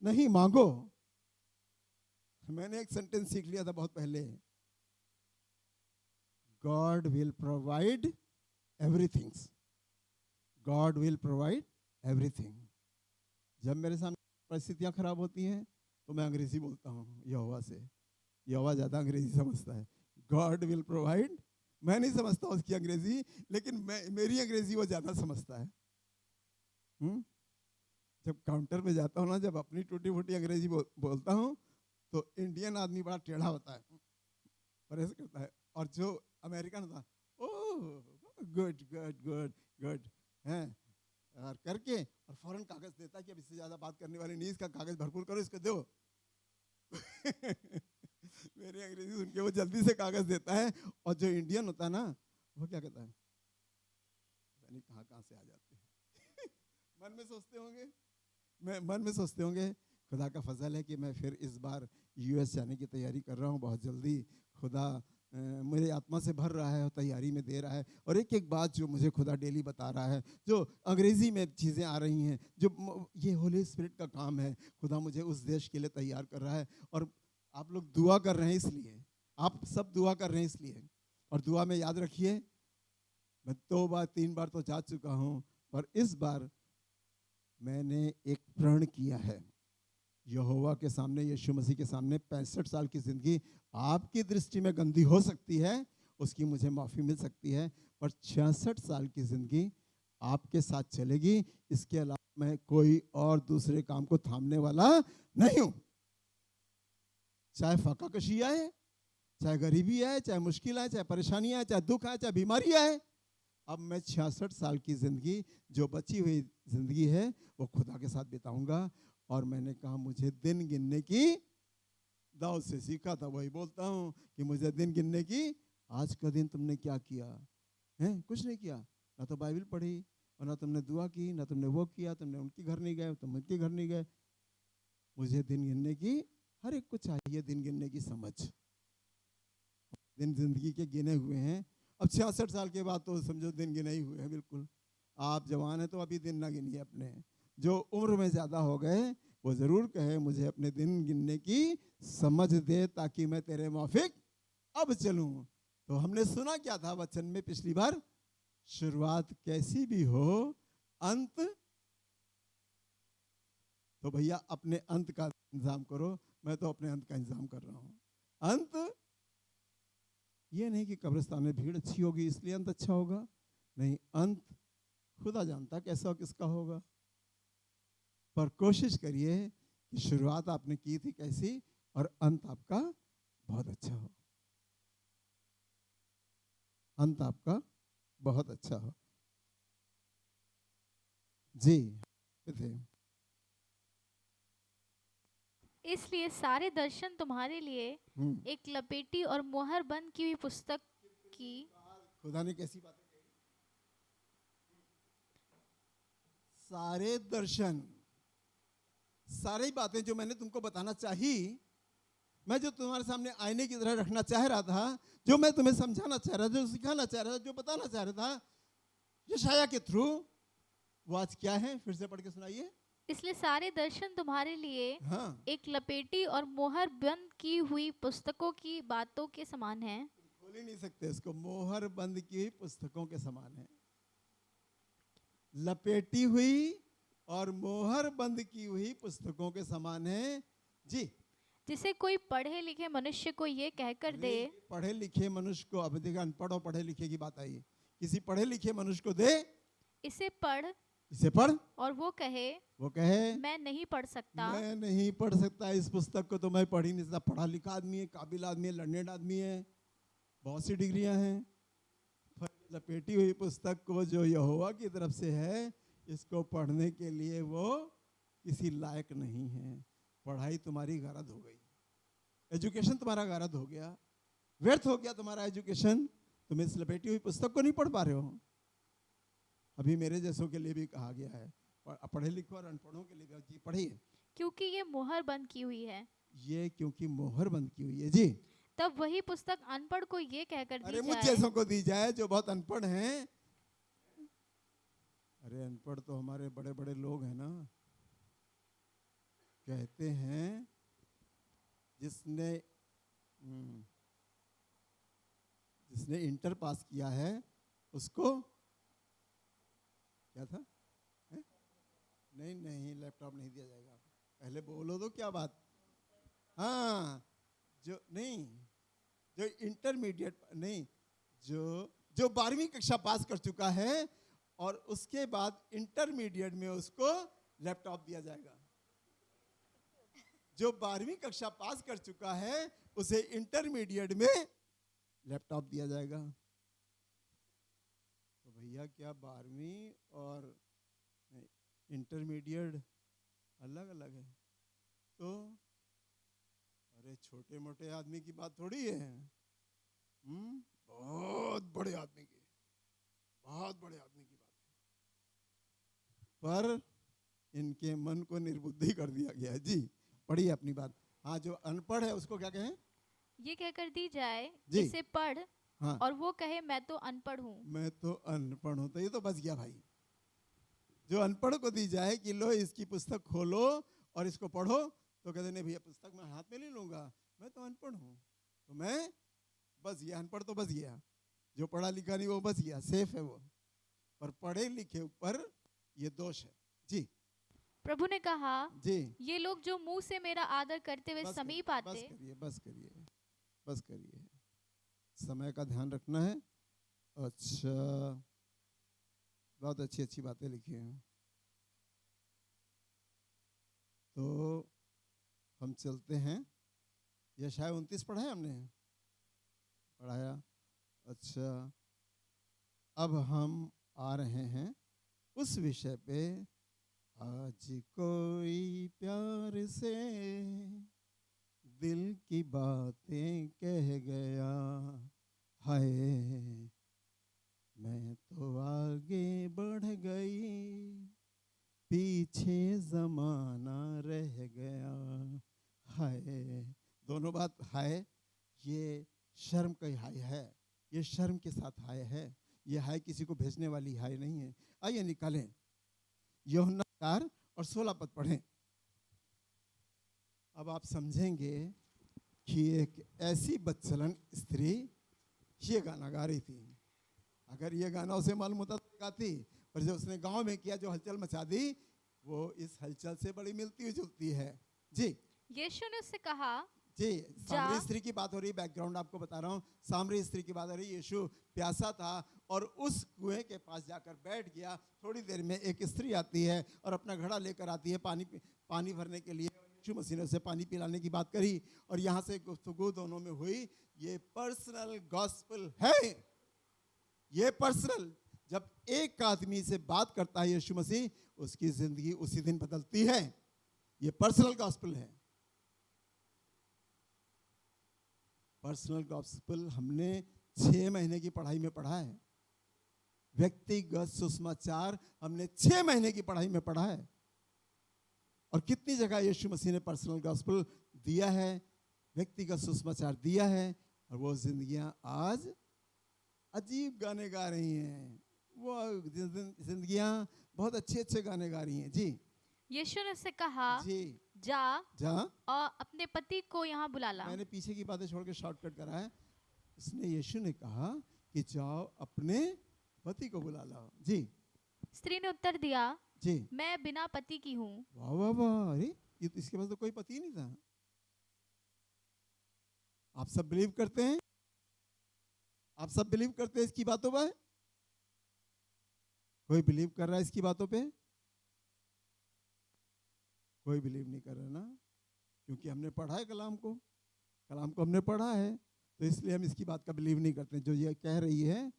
नहीं, मांगो। मैंने एक सेंटेंस सीख लिया था बहुत पहले, God will provide everything, God will provide everything. जब मेरे सामने परिस्थितियां खराब होती हैं तो मैं अंग्रेजी बोलता हूँ यहोवा से, यहोवा ज़्यादा अंग्रेजी समझता है। गॉड विल प्रोवाइड, मैं नहीं समझता उसकी अंग्रेजी, लेकिन मेरी अंग्रेजी वो ज़्यादा समझता है। जब काउंटर पे जाता हूँ ना, जब अपनी टूटी फूटी अंग्रेजी बोलता हूँ, तो इंडियन आदमी बड़ा टेढ़ा होता है, पर ऐसे करता है, और जो अमेरिकन होता है, oh good good good good हैं, और करके और फौरन कागज देता है कि अब इससे ज़्यादा बात करने वाली नहीं, इसका कागज भरपूर करो, इसको दो। मेरी अंग्रेजी सुन के वो जल्दी से कागज देता है, और जो इंडियन होता है ना, वो क्या कहता है, पता नहीं कहाँ से आ जाते हैं। मन में सोचते होंगे खुदा का फजल है कि मैं फिर इस बार यूएस जाने की तैयारी कर रहा हूँ बहुत जल्दी। खुदा मेरे आत्मा से भर रहा है और तैयारी में दे रहा है, और एक एक बात जो मुझे खुदा डेली बता रहा है, जो अंग्रेजी में चीज़ें आ रही हैं, जो ये होली स्पिरिट का काम है, खुदा मुझे उस देश के लिए तैयार कर रहा है। और आप लोग दुआ कर रहे हैं इसलिए, आप सब दुआ कर रहे हैं इसलिए, और दुआ में याद रखिए, मैं 2 बार 3 बार तो जा चुका हूँ, पर इस बार मैंने एक प्रण किया है यहोवा के सामने, यीशु मसीह के सामने। 65 साल की ज़िंदगी आपकी दृष्टि में गंदी हो सकती है, उसकी मुझे माफ़ी मिल सकती है, पर 66 साल की ज़िंदगी आपके साथ चलेगी। इसके अलावा मैं कोई और दूसरे काम को थामने वाला नहीं हूं। चाहे फाका कशी आए, चाहे गरीबी आए, चाहे मुश्किल आए, चाहे परेशानी आए, चाहे दुख आए, चाहे बीमारी आए, अब मैं 66 साल की जिंदगी, जो बची हुई जिंदगी है, वो खुदा के साथ बिताऊंगा। और मैंने कहा मुझे दिन गिनने की, दाऊद से सीखा था, वही बोलता हूँ कि मुझे दिन गिनने की। आज का दिन तुमने क्या किया है? कुछ नहीं किया। ना तो बाइबल पढ़ी, और ना तुमने दुआ की, ना तुमने वो किया, तुमने उनके घर नहीं गए, तुम उनके घर नहीं गए। मुझे दिन गिनने की, हर एक को चाहिए दिन गिनने की समझ। दिन जिंदगी के गिने हुए हैं। अब 66 साल के बाद तो समझो दिन गिने ही हुए हैं बिल्कुल। आप जवान हैं तो अभी दिन ना गिनिए अपने। जो उम्र में ज़्यादा हो गए वो ज़रूर कहे मुझे अपने दिन गिनने की समझ दे, ताकि मैं तेरे माफिक अब चलूं। तो हमने सुना क्या था वचन में पिछली बार? शुरुआत कैसी भी हो, अंत तो भैया अपने अंत का इंतजाम करो। मैं तो अपने अंत का इंतजाम कर रहा हूं। अंत ये नहीं कि कब्रिस्तान में भीड़ अच्छी होगी इसलिए अंत अच्छा होगा, नहीं। अंत खुदा जानता कैसा किसका होगा, पर कोशिश करिए कि शुरुआत आपने की थी कैसी, और अंत आपका बहुत अच्छा हो। अंत आपका बहुत अच्छा हो। जी थे। इसलिए सारे दर्शन तुम्हारे लिए एक लपेटी और मोहर बंद की हुई पुस्तक की। खुदा ने कैसी बातें कही? सारे दर्शन, सारी बातें जो मैंने तुमको बताना चाही, मैं जो तुम्हारे सामने आईने की तरह रखना चाह रहा था, जो मैं तुम्हें समझाना चाह रहा था, जो सिखाना चाह रहा था, जो बताना चाह रहा था यशायाह के थ्रू, वो आज क्या है? फिर से पढ़ के सुनाइए। इसलिए सारे दर्शन तुम्हारे लिए हाँ, एक लपेटी और मोहर बंद की हुई पुस्तकों की बातों के समान है। खोल ही नहीं सकते इसको, मोहर बंद की पुस्तकों के समान है। लपेटी हुई और मोहर बंद की हुई पुस्तकों के समान है। जी। जिसे कोई पढ़े लिखे मनुष्य को ये कहकर दे। पढ़े लिखे मनुष्य को, अब देखा अनपढ़ और पढ़े लिखे की बात आई। किसी पढ़े लिखे मनुष्य को दे, इसे पढ़, इसे पढ़, और वो कहे मैं नहीं पढ़ सकता। मैं नहीं पढ़ सकता इस पुस्तक को, तो मैं पढ़ ही नहीं सकता। पढ़ा लिखा आदमी है, काबिल आदमी है, लर्नेड आदमी है, बहुत सी डिग्रियां हैं। लपेटी हुई पुस्तक को जो यहोवा की तरफ से है, इसको पढ़ने के लिए वो किसी लायक नहीं है। पढ़ाई तुम्हारी गलत हो गई, एजुकेशन तुम्हारा गलत हो गया, व्यर्थ हो गया तुम्हारा एजुकेशन। तुम इस लपेटी हुई पुस्तक को नहीं पढ़ पा रहे हो। अभी मेरे जैसों के लिए भी कहा गया है, पढ़े लिखे और अनपढ़ों के लिए भी पढ़िए, क्योंकि ये मोहर बंद की हुई है। ये क्योंकि मोहर बंद की हुई है। जी। तब वही पुस्तक अनपढ़ को ये कहकर अरे दी मुझ जाए। जैसों को दी जाए जो बहुत अनपढ़ हैं। अरे अनपढ़ तो हमारे बड़े बड़े लोग हैं ना, कहते हैं जिसने जिसने इंटर पास किया है उसको क्या था है? नहीं नहीं, लैपटॉप नहीं दिया जाएगा, पहले बोलो तो क्या बात। हाँ, जो नहीं, जो इंटरमीडिएट नहीं, जो जो 12वीं कक्षा पास कर चुका है और उसके बाद इंटरमीडिएट में उसको लैपटॉप दिया जाएगा। जो 12वीं कक्षा पास कर चुका है उसे इंटरमीडिएट में लैपटॉप दिया जाएगा। तो भैया क्या 12वीं और इंटरमीडिएट अलग अलग है? तो अरे छोटे मोटे आदमी की बात थोड़ी है, बहुत बड़े आदमी की, बहुत बड़े आदमी की बात है। पर इनके मन को निर्बुद्धि कर दिया गया है। जी पढ़िए अपनी बात। हाँ, जो अनपढ़ है उसको क्या कहें? ये कहकर दी जाए जी। इसे पढ़, हाँ, और वो कहे मैं तो अनपढ़ हूँ। मैं तो अनपढ़ हूँ, तो ये तो बच गया भाई। जो अनपढ़ को दी जाए कि लो इसकी पुस्तक खोलो और इसको पढ़ो, तो कहते नहीं भैया पुस्तक मैं हाथ में ले लूंगा, मैं तो अनपढ़ हूँ, तो मैं बच गया। अनपढ़ तो बच गया, जो पढ़ा लिखा नहीं वो बच गया, सेफ है वो। पर पढ़े लिखे ऊपर ये दोष है। जी। प्रभु ने कहा, जी। ये लोग जो मुंह से मेरा आदर करते हुए समीप आते। बस करिए, बस करिए, बस करिए, समय का ध्यान रखना है। अच्छा, बहुत अच्छी अच्छी बातें लिखी हैं। तो हम चलते हैं, यशाया 29 पढ़ा है हमने, पढ़ाया। अच्छा, अब हम आ रहे हैं उस विषय पे, आज कोई प्यार से दिल की बातें कह गया, हाय मैं तो आगे बढ़ गई, पीछे जमाना रह गया, हाय। दोनों बात हाय, ये शर्म का हाय है, ये शर्म के साथ हाय है, ये हाय किसी को भेजने वाली हाय नहीं है। आइए निकालें यूहन्ना 4 और 16 पद पढ़ें। अब आप समझेंगे कि एक ऐसी बदचलन स्त्री ये गाना गा रही थी। अगर ये गाना उसे मालूम होता तो गाती, पर जो उसने गांव में किया, जो हलचल मचा दी, वो इस हलचल से बड़ी मिलती हुई जुलती है। जी, यीशु ने उससे कहा, जी, जा। सामरी स्त्री की बात हो रही, बैकग्राउंड आपको बता रहा हूँ। सामरी स्त्री की बात हो रही। यीशु प्यासा था और उस कुएं के पास जाकर बैठ गया। थोड़ी देर में एक स्त्री आती है और अपना घड़ा लेकर आती है पानी भरने के लिए। यीशु मसीह ने उसे पानी पिलाने की बात करी और यहाँ से गुफ्तगू दोनों में हुई। ये पर्सनल गॉस्पेल है, ये पर्सनल। जब एक आदमी से बात करता है यीशु मसीह, उसकी जिंदगी उसी दिन बदलती है। ये पर्सनल गॉस्पेल है। पर्सनल गॉस्पेल हमने 6 महीने की पढ़ाई में पढ़ा है। व्यक्तिगत सुसमाचार हमने 6 महीने की पढ़ाई में पढ़ा है। और कितनी जगह यीशु मसीह ने पर्सनल गॉस्पेल दिया है, व्यक्तिगत सुसमाचार दिया है, और वो जिंदगियां आज अजीब गाने गा रही हैं। वो जिंदगियां बहुत अच्छे अच्छे गाने गा रही हैं। जी, यीशु ने उससे कहा, जी, जा जा। और अपने पति को यहाँ बुला ला। मैंने पीछे की बातें छोड़ के शॉर्टकट करा है। उसने, यीशु ने कहा कि जाओ अपने पति को बुला लाओ। जी, स्त्री ने उत्तर दिया, जी, मैं बिना पति की हूँ। वाह वाह वाह, अरे ये तो, इसके पास तो कोई पति ही नहीं था। आप सब बिलीव करते हैं? आप सब बिलीव करते हैं इसकी बातों पर? कोई बिलीव कर रहा है इसकी बातों पे? कोई बिलीव नहीं कर रहा ना, क्योंकि हमने पढ़ा है कलाम को हमने पढ़ा है, तो इसलिए हम इसकी बात का बिलीव नहीं करते जो ये कह रही है।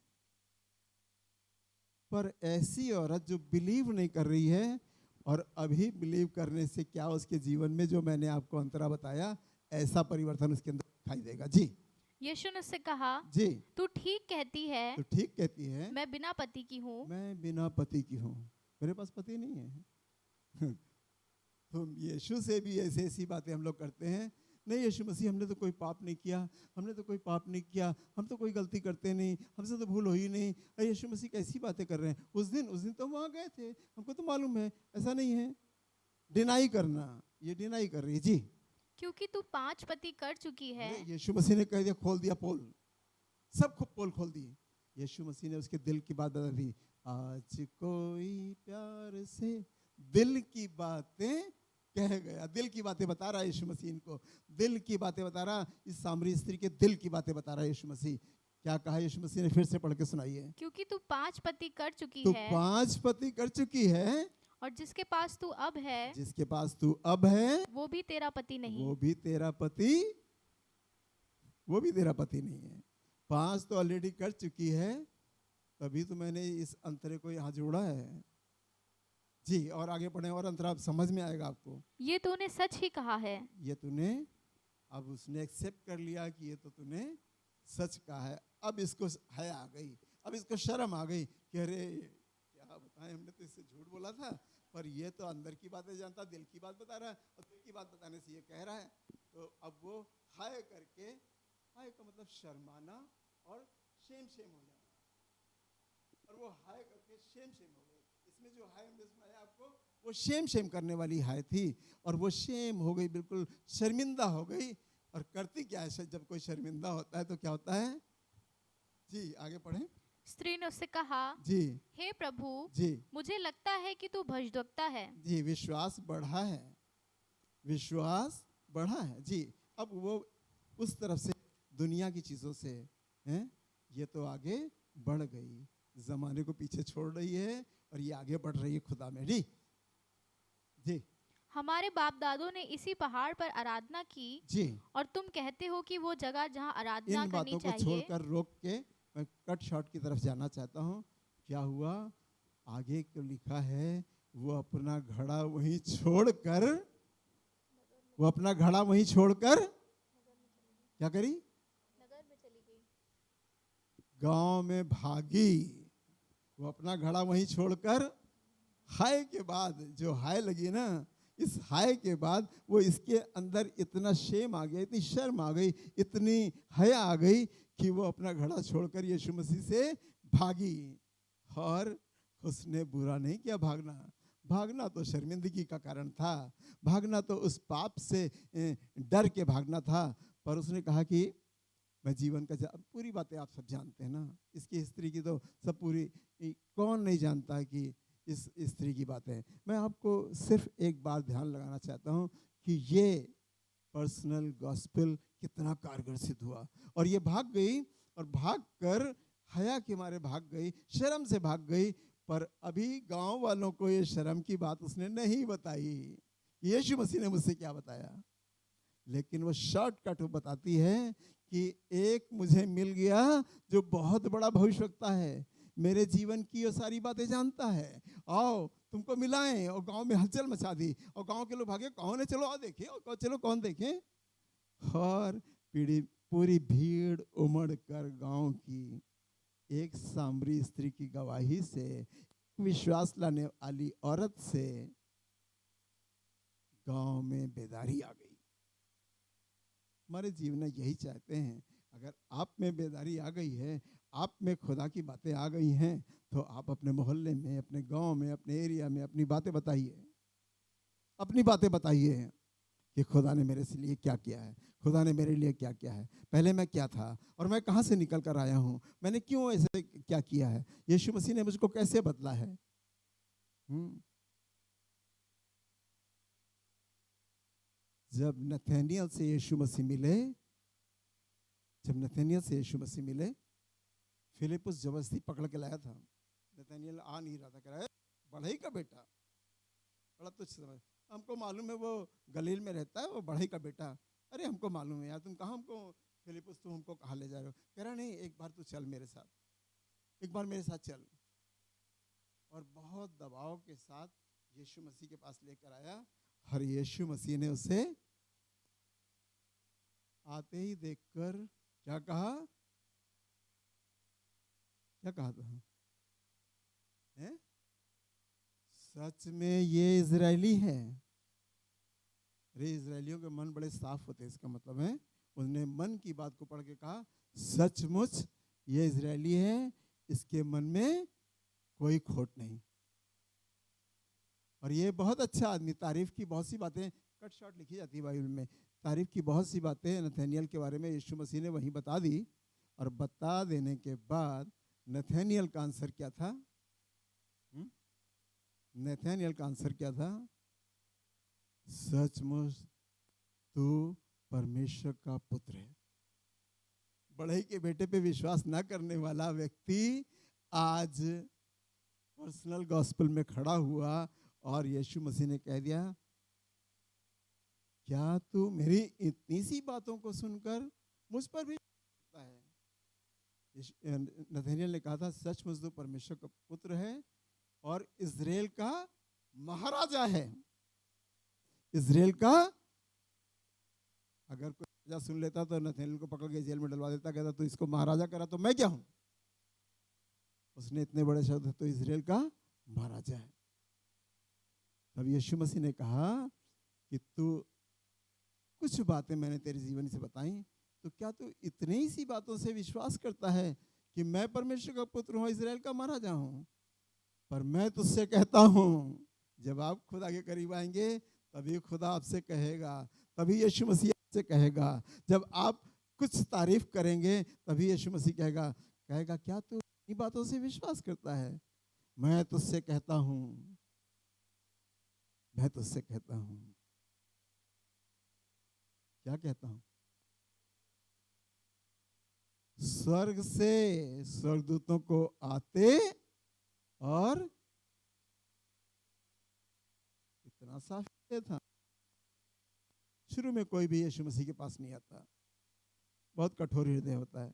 पर ऐसी औरत जो बिलीव नहीं कर रही है, और अभी बिलीव करने से क्या उसके जीवन में, जो मैंने आपको अंतरा बताया, ऐसा परिवर्तन उसके अंदर दिखाई देगा। जी, यीशु ने उससे कहा, जी, तू ठीक कहती है, तो ठीक कहती है, मैं बिना पति की हूँ। मैं बिना पति की हूँ, मेरे पास पति नहीं है। तो यीशु से भी ऐसी ऐसी बातें हम लोग करते हैं। नहीं यीशु मसीह, हमने तो कोई पाप नहीं किया, हमने तो कोई पाप नहीं किया, हम तो कोई गलती करते नहीं, हमसे तो भूल हो ही नहीं। अरे यीशु मसीह कैसी बातें कर रहे हैं? उस दिन तो वहाँ गए थे, हमको तो मालूम है। ऐसा नहीं है। डिनाई करना, ये डिनाई कर रही है। जी, क्योंकि तू 5 पति कर चुकी है। यीशु मसीह ने कह दिया, खोल दिया पोल, सब पोल खोल दिए। यीशु मसीह ने उसके दिल की बात बता दी। आज कोई प्यार से दिल की बातें कह गया। दिल की बातें बता रहा है यीशु मसीह इनको, दिल की बातें बता रहा। इस सामरी स्त्री के दिल की बातें बता रहा है यीशु मसीह। क्या कहा यीशु मसीह ने? फिर से पढ़ के सुनाइए। क्योंकि तू 5 पति कर चुकी तू है, 5 पति कर चुकी है, और जिसके पास तू अब है, जिसके पास तू अब है, वो भी तेरा पति नहीं। वो भी तेरा पति नहीं है। 5 तो ऑलरेडी कर चुकी है, तभी तो मैंने इस अंतरे को यहाँ जोड़ा है। जी, और आगे बढ़े और अंतरा समझ में आएगा आपको। ये तूने सच ही कहा है। ये तूने, अब उसने एक्सेप्ट कर लिया कि ये तो तूने सच कहा है। अब इसको है आ गई, अब इसको शर्म आ गई कि अरे क्या बताएं, हमने तो इससे झूठ बोला था, पर ये तो अंदर की बातें जानता, दिल की बात बता रहा है, और दिल की बात बताने से ये कह रहा है। तो अब वो हाय करके, हाय का मतलब शर्माना और शेम हो जाना, और वो हाय करके शेम हो गई। इसमें जो हाय हमने सुनाया आपको, वो शेम करने वाली हाय थी, और वो शेम हो गई, बिल्कुल शर्मिंदा हो गई। और करती क्या है, जब कोई शर्मिंदा होता है तो क्या होता है? जी, आगे पढ़ें। स्त्री ने उससे कहा, जी, हे प्रभु, जी, मुझे लगता है कि तू भजदक्ता है। जी, विश्वास बढ़ा है, विश्वास बढ़ा है। जी, अब वो उस तरफ से, दुनिया की चीजों से हैं, ये तो आगे बढ़ गई, जमाने को पीछे छोड़ रही है, और ये आगे बढ़ रही है खुदा में। जी, जी, हमारे बाप दादों ने इसी पहाड़ पर आराधना की जी। और तुम कहते हो कि वो जगह जहाँ आराधना इन करनी बातों को चाहिए। छोड़कर रोक के मैं कट शॉट की तरफ जाना चाहता हूँ। क्या हुआ? आगे को लिखा है, वो अपना घड़ा वहीं छोड़कर, वो अपना घड़ा वहीं छोड़कर क्या करी? नगर में चली गई। गांव में भागी। वो अपना घड़ा वहीं छोड़कर, हाय के बाद जो हाय लगी ना, इस हाय के बाद वो इसके अंदर इतना शेम आ गया, इतनी शर्म आ गई, इतनी हया आ गई कि वो अपना घड़ा छोड़कर यीशु मसीह से भागी। और उसने बुरा नहीं किया भागना। भागना तो शर्मिंदगी का कारण था, भागना तो उस पाप से डर के भागना था। पर उसने कहा कि मैं जीवन का पूरी बातें आप सब जानते हैं ना, इसकी हिस्ट्री की तो सब पूरी, कौन नहीं जानता है कि इस स्त्री की बातें। मैं आपको सिर्फ एक बार ध्यान लगाना चाहता हूँ कि ये पर्सनल गॉस्पेल कितना कारगर सिद्ध हुआ। और ये भाग गई, और भाग कर हया के मारे भाग गई, शर्म से भाग गई। पर अभी गांव वालों को ये शर्म की बात उसने नहीं बताई। यीशु मसीह ने मुझसे क्या बताया, लेकिन वो शॉर्टकट वो बताती है कि एक मुझे मिल गया जो बहुत बड़ा भविष्यवक्ता है, मेरे जीवन की ये सारी बातें जानता है, आओ तुमको मिलाएं। और गांव में हलचल मचा दी, और गांव के लोग भागे, कौन है, चलो आओ देखें, और चलो कौन देखें। और पूरी भीड़ उमड़ कर गांव की एक सामरी स्त्री की गवाही से, विश्वास लाने वाली औरत से गांव में बेदारी आ गई। हमारे जीवन में यही चाहते हैं, अगर आप में बेदारी आ गई है, आप में खुदा की बातें आ गई हैं, तो आप अपने मोहल्ले में, अपने गांव में, अपने एरिया में अपनी बातें बताइए। अपनी बातें बताइए कि खुदा ने मेरे लिए क्या किया है, खुदा ने मेरे लिए क्या किया है, पहले मैं क्या था और मैं कहाँ से निकल कर आया हूँ, मैंने क्यों ऐसे क्या किया है, यीशु मसीह ने मुझको कैसे बदला है। जब नथानियल से यीशु मसीह मिले, फिलिपुस जबरदस्ती पकड़ के लाया था। नथानियल आ नहीं रहा था, कह रहा है बढ़ई का बेटा, बड़ा तुच्छ समझ, हमको मालूम है वो गलील में रहता है, वो बढ़ई का बेटा। अरे हमको मालूम है यार, तुम कहाँ हमको, फिलिपुस तुम हमको कहाँ ले जा रहे हो। कह रहा नहीं, एक बार तू चल मेरे साथ, एक बार मेरे साथ चल। और बहुत दबाव के साथ यीशु मसीह के पास लेकर आया, और यीशु मसीह ने उसे आते ही देखकर क्या कहा, क्या कहा था, है? सच में ये इजरायली है। अरे इजरायलियों के मन बड़े साफ होते हैं, इसका मतलब है उसने मन की बात को पढ़ के कहा सचमुच ये इजरायली है, इसके मन में कोई खोट नहीं। और ये बहुत अच्छा आदमी, तारीफ की बहुत सी बातें कट शॉट लिखी जाती है बाइबल में, तारीफ की बहुत सी बातें नथानियल के बारे में यीशु मसीह ने वहीं बता दी। और बता देने के बाद नथानियल का आंसर क्या था, नथानियल का आंसर क्या था, सचमुच तू परमेश्वर का पुत्र है। बढ़ई के बेटे पे विश्वास ना करने वाला व्यक्ति आज पर्सनल गॉस्पेल में खड़ा हुआ, और यीशु मसीह ने कह दिया क्या तू मेरी इतनी सी बातों को सुनकर मुझ पर भी करता है। नथानियल ने कहा था सचमुच तू परमेश्वर का पुत्र है और इजराइल का महाराजा है। इजराइल का, अगर कोई राजा सुन लेता तो नथानियल को पकड़ के जेल में डलवा देता, कहता तू इसको महाराजा करा तो मैं क्या हूं। उसने इतने बड़े शब्द, तो इजराइल का महाराजा है। तब यीशु मसीह ने कहा कि तू, कुछ बातें मैंने तेरे जीवन से बताई, तो क्या तू इतनी ही सी बातों से विश्वास करता है कि मैं परमेश्वर का पुत्र हूं, इजराइल का महाराजा हूं। पर मैं तुझसे कहता हूं, जब आप खुदा के करीब आएंगे तभी खुदा आपसे कहेगा, तभी यीशु मसीह आपसे कहेगा। जब आप कुछ तारीफ करेंगे तभी यीशु मसीह कहेगा क्या तू इन बातों से विश्वास करता है। मैं तुझसे कहता हूं, मैं तुझसे कहता हूं, क्या कहता हूं, स्वर्ग से स्वर्गदूतों को आते और इतना साफ ये था। शुरू में कोई भी यीशु मसीह के पास नहीं आता, बहुत कठोर हृदय होता है।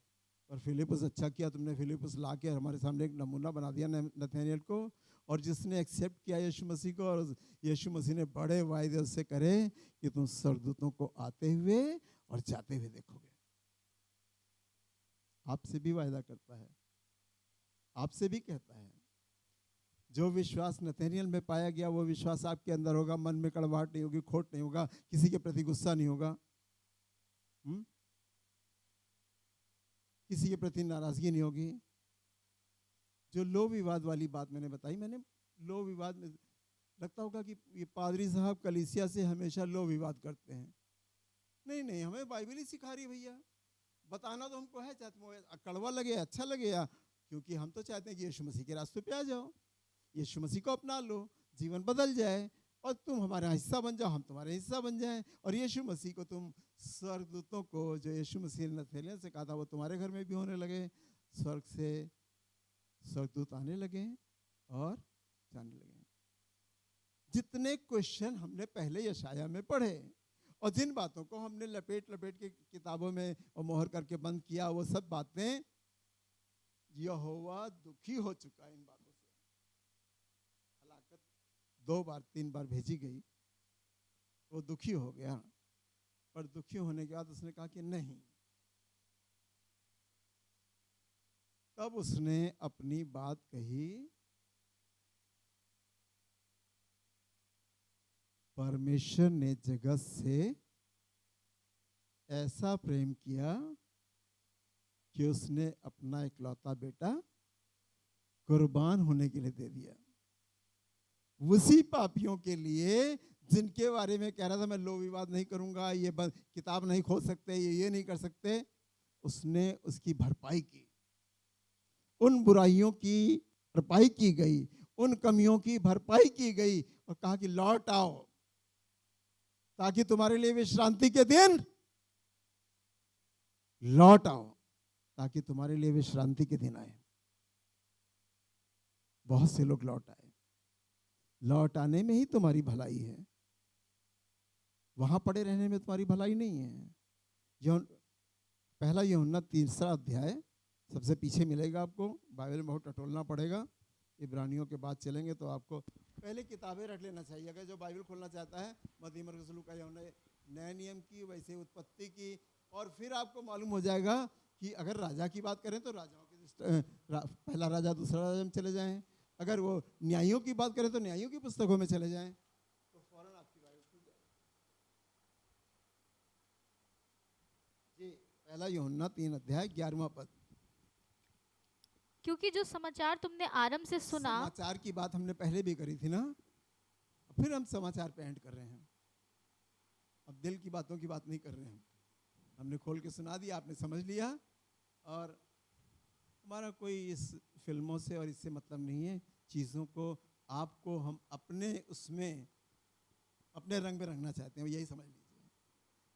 और फिलिपुस अच्छा किया तुमने, फिलिपुस ला के हमारे सामने एक नमूना बना दिया नथानिएल को, और जिसने एक्सेप्ट किया यीशु मसीह को, और यीशु मसीह ने बड़े वायदे उससे करे कि तुम स्वर्गदूतों को आते हुए और जाते हुए देखोगे। आपसे भी वायदा करता है, आपसे भी कहता है। जो विश्वास नथानिएल में पाया गया वो विश्वास आपके अंदर होगा। मन में कड़वाहट नहीं होगी, खोट नहीं होगा, किसी के प्रति गुस्सा नहीं होगा, किसी के प्रति नाराजगी नहीं होगी। जो लो विवाद वाली बात मैंने बताई, मैंने लो विवाद में लगता होगा कि ये पादरी साहब कलीसिया से हमेशा लो विवाद करते हैं। नहीं नहीं, हमें बाइबल ही सिखा रही है भैया। बताना तो हमको है, चाहे कड़वा लगे अच्छा लगे, या क्योंकि हम तो चाहते हैं कि यीशु मसीह के रास्ते पे आ जाओ, यीशु मसीह को अपना लो, जीवन बदल जाए और तुम हमारा हिस्सा बन जाओ, हम तुम्हारे हिस्सा बन जाएं। और यीशु मसीह को तुम स्वर्गदूतों को, जो यीशु मसीह ने नथानिएल से कहा था, वो तुम्हारे घर में भी होने लगे। स्वर्ग से स्वर्गदूत आने लगे और जाने लगे। जितने क्वेश्चन हमने पहले यशाया में पढ़े और जिन बातों को हमने लपेट लपेट के किताबों में और मोहर करके बंद किया, वो सब बातें यहोवा दुखी हो चुका है इन बातों से। हलाकत 2 बार 3 बार भेजी गई, वो दुखी हो गया। पर दुखी होने के बाद उसने कहा कि नहीं, तब उसने अपनी बात कही, परमेश्वर ने जगत से ऐसा प्रेम किया कि उसने अपना इकलौता बेटा कुर्बान होने के लिए दे दिया। उसी पापियों के लिए जिनके बारे में कह रहा था मैं लो विवाद नहीं करूंगा, ये किताब नहीं खोल सकते, ये नहीं कर सकते, उसने उसकी भरपाई की। उन बुराइयों की भरपाई की गई, उन कमियों की भरपाई की गई, और कहा कि लौट आओ ताकि तुम्हारे लिए विश्रांति के दिन, लौट आओ ताकि तुम्हारे लिए विश्रांति के दिन आए। बहुत से लोग लौट आए। लौट आने में ही तुम्हारी भलाई है, वहां पड़े रहने में तुम्हारी भलाई नहीं है। पहला यूहन्ना 3 अध्याय सबसे पीछे मिलेगा आपको, बाइबल में बहुत टटोलना पड़ेगा। इब्रानियों के बाद चलेंगे तो आपको पहले किताबें रख लेना चाहिए। अगर जो बाइबल खोलना चाहता है, मत्ती मरकुस लूका यूहन्ना, नए नियम की, वैसे उत्पत्ति की, और फिर आपको मालूम हो जाएगा कि अगर राजा की बात करें तो राजाओं की पहला राजा दूसरा राजा में चले जाएं, अगर वो न्यायियों की बात करें तो न्यायियों की पुस्तकों में चले जाएं, तो फौरन आपकी बाइबल खुल जाएगी। जी, पहला यूहन्ना 3 अध्याय 11वां पद। क्योंकि जो समाचार तुमने आरंभ से सुना, समाचार की बात हमने पहले भी करी थी ना, फिर हम समाचार पे एंड कर रहे हैं। अब दिल की बातों की बात नहीं कर रहे हैं, हमने खोल के सुना दिया, आपने समझ लिया, और हमारा कोई इस फिल्मों से और इससे मतलब नहीं है। चीज़ों को आपको हम अपने उसमें अपने रंग में रंगना चाहते हैं, यही समझ लीजिए।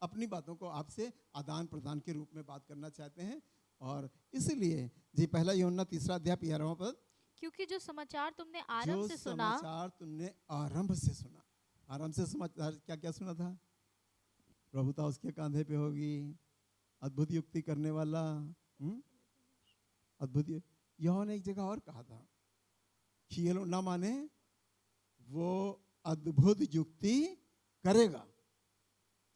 अपनी बातों को आपसे आदान प्रदान के रूप में बात करना चाहते हैं, और इसलिए जी पहला यूहन्ना 3 अध्याय 11वां पद, क्योंकि जो समाचार तुमने आरंभ से सुना, जो समाचार तुमने आरंभ से सुना। आरंभ से समाचार क्या क्या सुना था? प्रभुता उसके कांधे पे होगी, अद्भुत युक्ति करने वाला, अद्भुत। यहोवा ने एक जगह और कहा था कि ये लोग ना माने, वो अद्भुत युक्ति करेगा।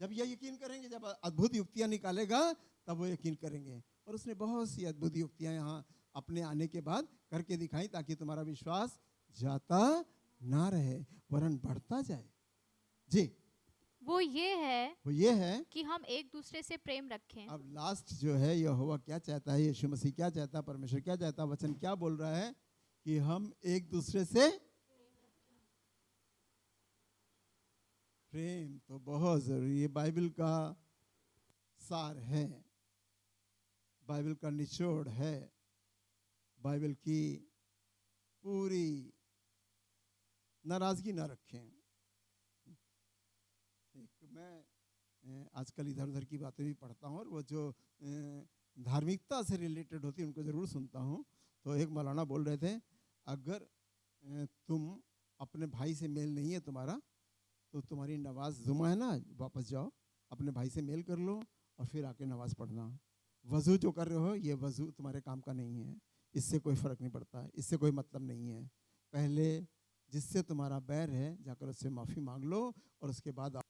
जब ये यकीन करेंगे, जब अद्भुत युक्तियां निकालेगा तब वो यकीन करेंगे। और उसने बहुत सी अद्भुत युक्तियां यहाँ अपने आने के बाद करके दिखाई, ताकि तुम्हारा विश्वास जाता ना रहे वरन बढ़ता जाए। जी, वो ये है कि हम एक दूसरे से प्रेम रखें। अब लास्ट जो है, यहोवा क्या चाहता है, यीशु मसीह क्या चाहता है, परमेश्वर क्या चाहता है, वचन क्या बोल रहा है कि हम एक दूसरे से प्रेम। तो बहुत जरूरी है, बाइबल का सार है, बाइबल का निचोड़ है, बाइबल की पूरी नाराजगी ना रखें। मैं आजकल इधर उधर की बातें भी पढ़ता हूँ, और वो जो धार्मिकता से रिलेटेड होती है उनको ज़रूर सुनता हूँ। तो एक मौलाना बोल रहे थे, अगर तुम अपने भाई से मेल नहीं है तुम्हारा, तो तुम्हारी नमाज जुमा है ना, वापस जाओ, अपने भाई से मेल कर लो और फिर आके नमाज पढ़ना। वज़ू जो कर रहे हो ये वज़ू तुम्हारे काम का नहीं है, इससे कोई फ़र्क नहीं पड़ता, इससे कोई मतलब नहीं है। पहले जिससे तुम्हारा बैर है जाकर उससे माफ़ी मांग लो और उसके बाद आओ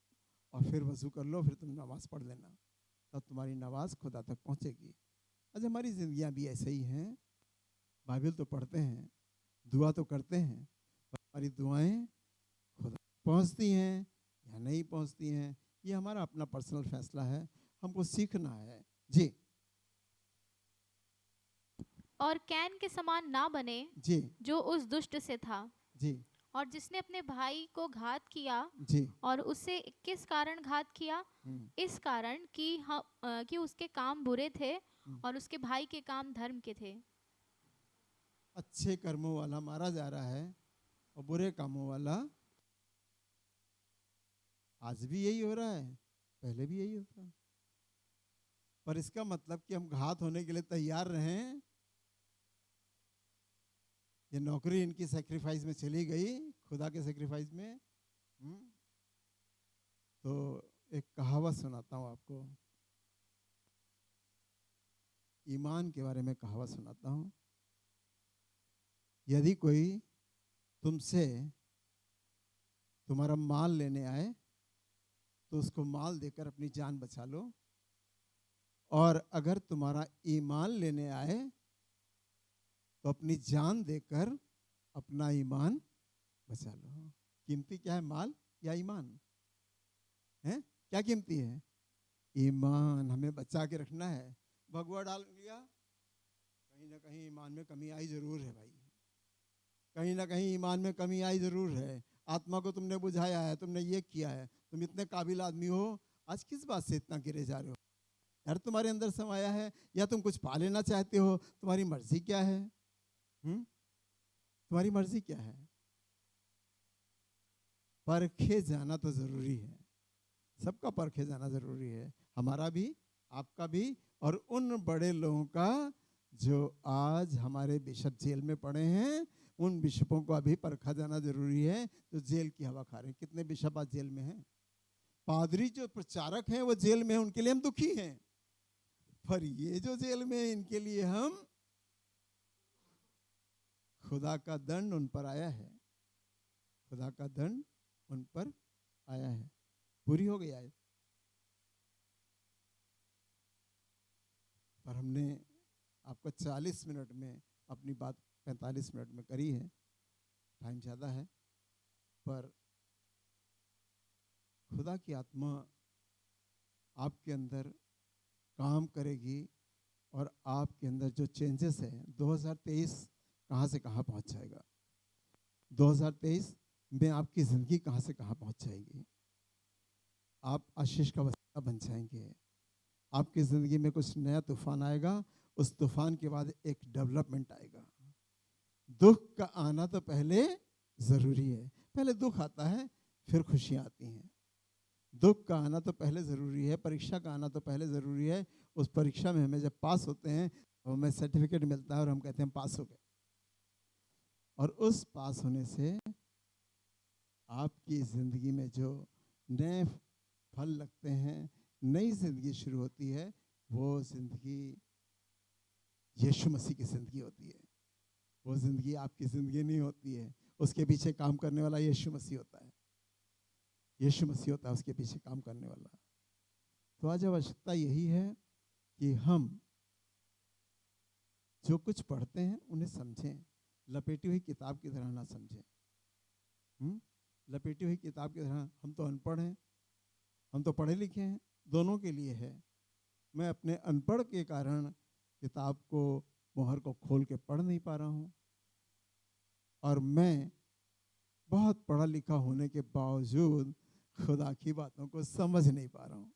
और फिर वज़ू कर लो, फिर तुम नमाज़ पढ़ लेना, तब तुम्हारी नमाज खुदा तक पहुँचेगी। आज हमारी ज़िंदगियाँ भी ऐसे ही हैं, बाइबल तो पढ़ते हैं, दुआ तो करते हैं, पर हमारी दुआएं खुदा पहुँचती हैं या नहीं पहुँचती हैं, ये हमारा अपना पर्सनल फैसला है, हमको सीखना है। जी और कैन के समान ना बने, जी जो उस दुष्ट से था, जी और जिसने अपने भाई को घात किया। जी। और उससे किस कारण घात किया? हम्म, इस कारण कि उसके काम बुरे थे हम्म। और उसके भाई के काम धर्म के थे। अच्छे कर्मों वाला मारा जा रहा है और बुरे कामों वाला, आज भी यही हो रहा है, पहले भी यही होता है। पर इसका मतलब कि हम घात होने के लिए तैयार रहें। ये नौकरी इनकी सेक्रीफाइस में चली गई, खुदा के सेक्रीफाइस में। तो एक कहावत सुनाता हूँ आपको, ईमान के बारे में कहावत सुनाता हूँ। यदि कोई तुमसे तुम्हारा माल लेने आए तो उसको माल देकर अपनी जान बचा लो, और अगर तुम्हारा ईमान लेने आए तो अपनी जान देकर अपना ईमान बचा लो। कीमती क्या है, माल या ईमान है? क्या कीमती है? ईमान हमें बचा के रखना है। भगवा डाल लिया, कहीं ना कहीं ईमान में कमी आई जरूर है भाई, कहीं ना कहीं ईमान में कमी आई जरूर है। आत्मा को तुमने बुझाया है, तुमने ये किया है, तुम इतने काबिल आदमी हो, आज किस बात से इतना गिरे जा रहे हो? डर तुम्हारे अंदर समाया है या तुम कुछ पा लेना चाहते हो? तुम्हारी मर्जी क्या है? तुम्हारी मर्जी क्या है? परखे जाना तो जरूरी है, सबका परखे जाना जरूरी है, हमारा भी, आपका भी, और उन बड़े लोगों का जो आज हमारे बिशप जेल में पड़े हैं, उन बिशपों को अभी परखा जाना जरूरी है, जो जेल की हवा खा रहे हैं। कितने बिशप आज जेल में हैं? पादरी जो प्रचारक हैं वो जेल में हैं, उनके लिए हम दुखी हैं, पर ये जो जेल में है इनके लिए हम, खुदा का दंड उन पर आया है, खुदा का दंड उन पर आया है, पूरी हो गई आयत। पर हमने आपको 40 मिनट में अपनी बात 45 मिनट में करी है, टाइम ज़्यादा है, पर खुदा की आत्मा आपके अंदर काम करेगी और आपके अंदर जो चेंजेस है, 2023 कहाँ से कहाँ पहुँच जाएगा, 2023 में आपकी ज़िंदगी कहाँ से कहाँ पहुँच जाएगी। आप आशीष का वसीला बन जाएंगे, आपकी ज़िंदगी में कुछ नया तूफान आएगा, उस तूफान के बाद एक डेवलपमेंट आएगा। दुख का आना तो पहले ज़रूरी है, पहले दुख आता है फिर खुशियाँ आती हैं। दुख का आना तो पहले ज़रूरी है, परीक्षा का आना तो पहले ज़रूरी है। उस परीक्षा में हमें जब पास होते हैं तो हमें सर्टिफिकेट मिलता है और हम कहते हैं हम पास हो गए, और उस पास होने से आपकी ज़िंदगी में जो नए फल लगते हैं, नई ज़िंदगी शुरू होती है, वो ज़िंदगी यीशु मसीह की ज़िंदगी होती है। वो ज़िंदगी आपकी ज़िंदगी नहीं होती है, उसके पीछे काम करने वाला यीशु मसीह होता है, यीशु मसीह होता है उसके पीछे काम करने वाला। तो आज आवश्यकता यही है कि हम जो कुछ पढ़ते हैं उन्हें समझें, लपेटी हुई किताब की तरह ना समझें। लपेटी हुई किताब की तरह, हम तो अनपढ़ हैं, हम तो पढ़े लिखे हैं, दोनों के लिए है। मैं अपने अनपढ़ के कारण किताब को, मोहर को खोल के पढ़ नहीं पा रहा हूँ, और मैं बहुत पढ़ा लिखा होने के बावजूद खुदा की बातों को समझ नहीं पा रहा हूँ।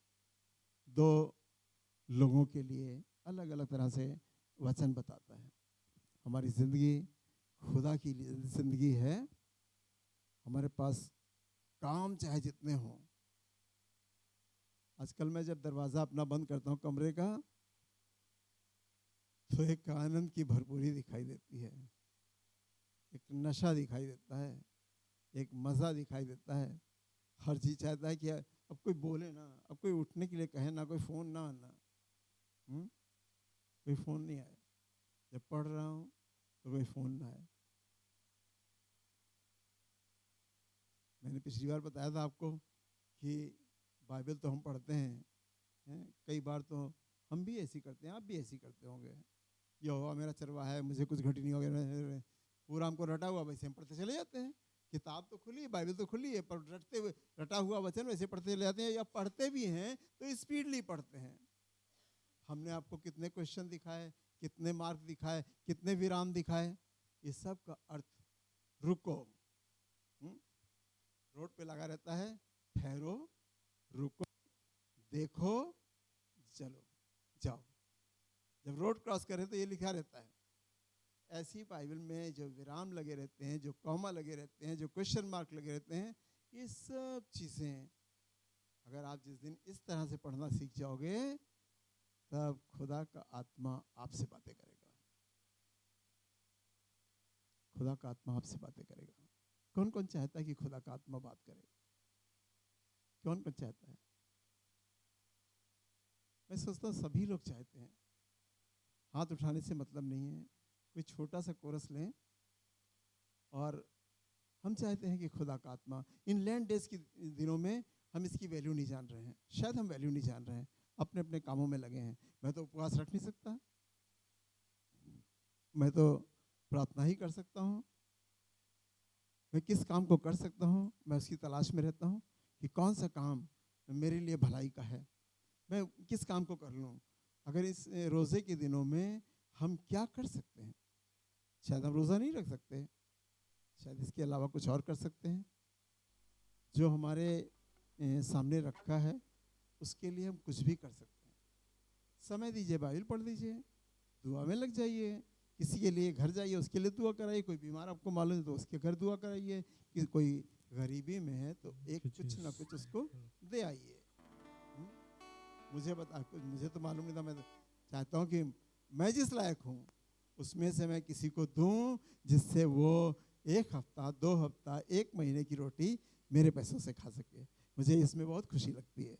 दो लोगों के लिए अलग अलग तरह से वचन बताता है। हमारी ज़िंदगी खुदा की ज़िंदगी है, हमारे पास काम चाहे जितने हों। आजकल मैं जब दरवाज़ा अपना बंद करता हूँ कमरे का, तो एक आनंद की भरपूरी दिखाई देती है, एक नशा दिखाई देता है, एक मज़ा दिखाई देता है। हर चीज़ चाहता है कि अब कोई बोले ना, अब कोई उठने के लिए कहे ना, कोई फ़ोन ना आना, कोई फ़ोन नहीं आए, जब पढ़ रहा हूँ तो कोई फ़ोन ना आए। मैंने पिछली बार बताया था आपको कि बाइबल तो हम पढ़ते हैं, कई बार तो हम भी ऐसी करते हैं, आप भी ऐसी करते होंगे। यहोवा मेरा चरवाहा है, मुझे कुछ घटी नहीं होगा, पूरा हमको रटा हुआ वैसे हम पढ़ते चले जाते हैं। किताब तो खुली है, बाइबल तो खुली है, पर रटते हुए रटा हुआ वचन वैसे पढ़ते चले जाते हैं, या पढ़ते भी हैं तो स्पीडली पढ़ते हैं। हमने आपको कितने क्वेश्चन दिखाए, कितने मार्क दिखाए, कितने विराम दिखाए, ये सब का अर्थ रुको। रोड पे लगा रहता है, ठहरो, रुको, देखो, चलो, जाओ। जब रोड क्रॉस करें तो ये लिखा रहता है। ऐसी बाइबल में जो विराम लगे रहते हैं, जो कॉमा लगे रहते हैं, जो क्वेश्चन मार्क लगे रहते हैं, ये सब चीज़ें अगर आप जिस दिन इस तरह से पढ़ना सीख जाओगे, तब खुदा का आत्मा आपसे बातें करेगा। खुदा का आत्मा आपसे बातें करेगा। कौन कौन चाहता है कि खुदा का आत्मा बात करे? कौन कौन चाहता है? मैं सोचता हूँ सभी लोग चाहते हैं। हाथ उठाने से मतलब नहीं है, कोई छोटा सा कोरस लें। और हम चाहते हैं कि खुदा का आत्मा, इन लैंड डेज के दिनों में हम इसकी वैल्यू नहीं जान रहे हैं, शायद हम वैल्यू नहीं जान रहे हैं, अपने अपने कामों में लगे हैं। मैं तो उपवास रख नहीं सकता, मैं तो प्रार्थना ही कर सकता हूँ। मैं किस काम को कर सकता हूँ, मैं उसकी तलाश में रहता हूँ कि कौन सा काम मेरे लिए भलाई का है, मैं किस काम को कर लूँ। अगर इस रोज़े के दिनों में हम क्या कर सकते हैं? शायद हम रोज़ा नहीं रख सकते, शायद इसके अलावा कुछ और कर सकते हैं। जो हमारे सामने रखा है उसके लिए हम कुछ भी कर सकते हैं। समय दीजिए, बाइबल पढ़ लीजिए, दुआ में लग जाइए, किसी के लिए घर जाइए, उसके लिए दुआ कराइए, कोई बीमार आपको मालूम है तो उसके घर दुआ कराइए, कि कोई गरीबी में है तो एक कुछ ना कुछ उसको दे आइए। मुझे तो मालूम नहीं था, मैं तो चाहता हूँ कि मैं जिस लायक हूँ उसमें से मैं किसी को दूँ, जिससे वो 1 हफ्ता, 2 हफ्ता, 1 महीने की रोटी मेरे पैसों से खा सके। मुझे इसमें बहुत खुशी लगती है,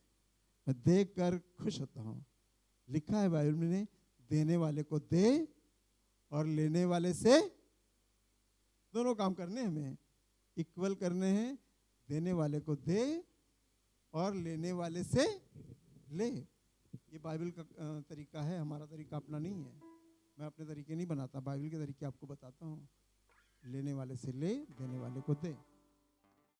मैं देख कर खुश होता हूँ। लिखा है बाइबल में, देने वाले को दे और लेने वाले से, दोनों काम करने हैं, हमें इक्वल करने हैं। देने वाले को दे और लेने वाले से ले। ये बाइबल का तरीका है, हमारा तरीका अपना नहीं है। मैं अपने तरीके नहीं बनाता, बाइबल के तरीके आपको बताता हूँ। लेने वाले से ले, देने वाले को दे।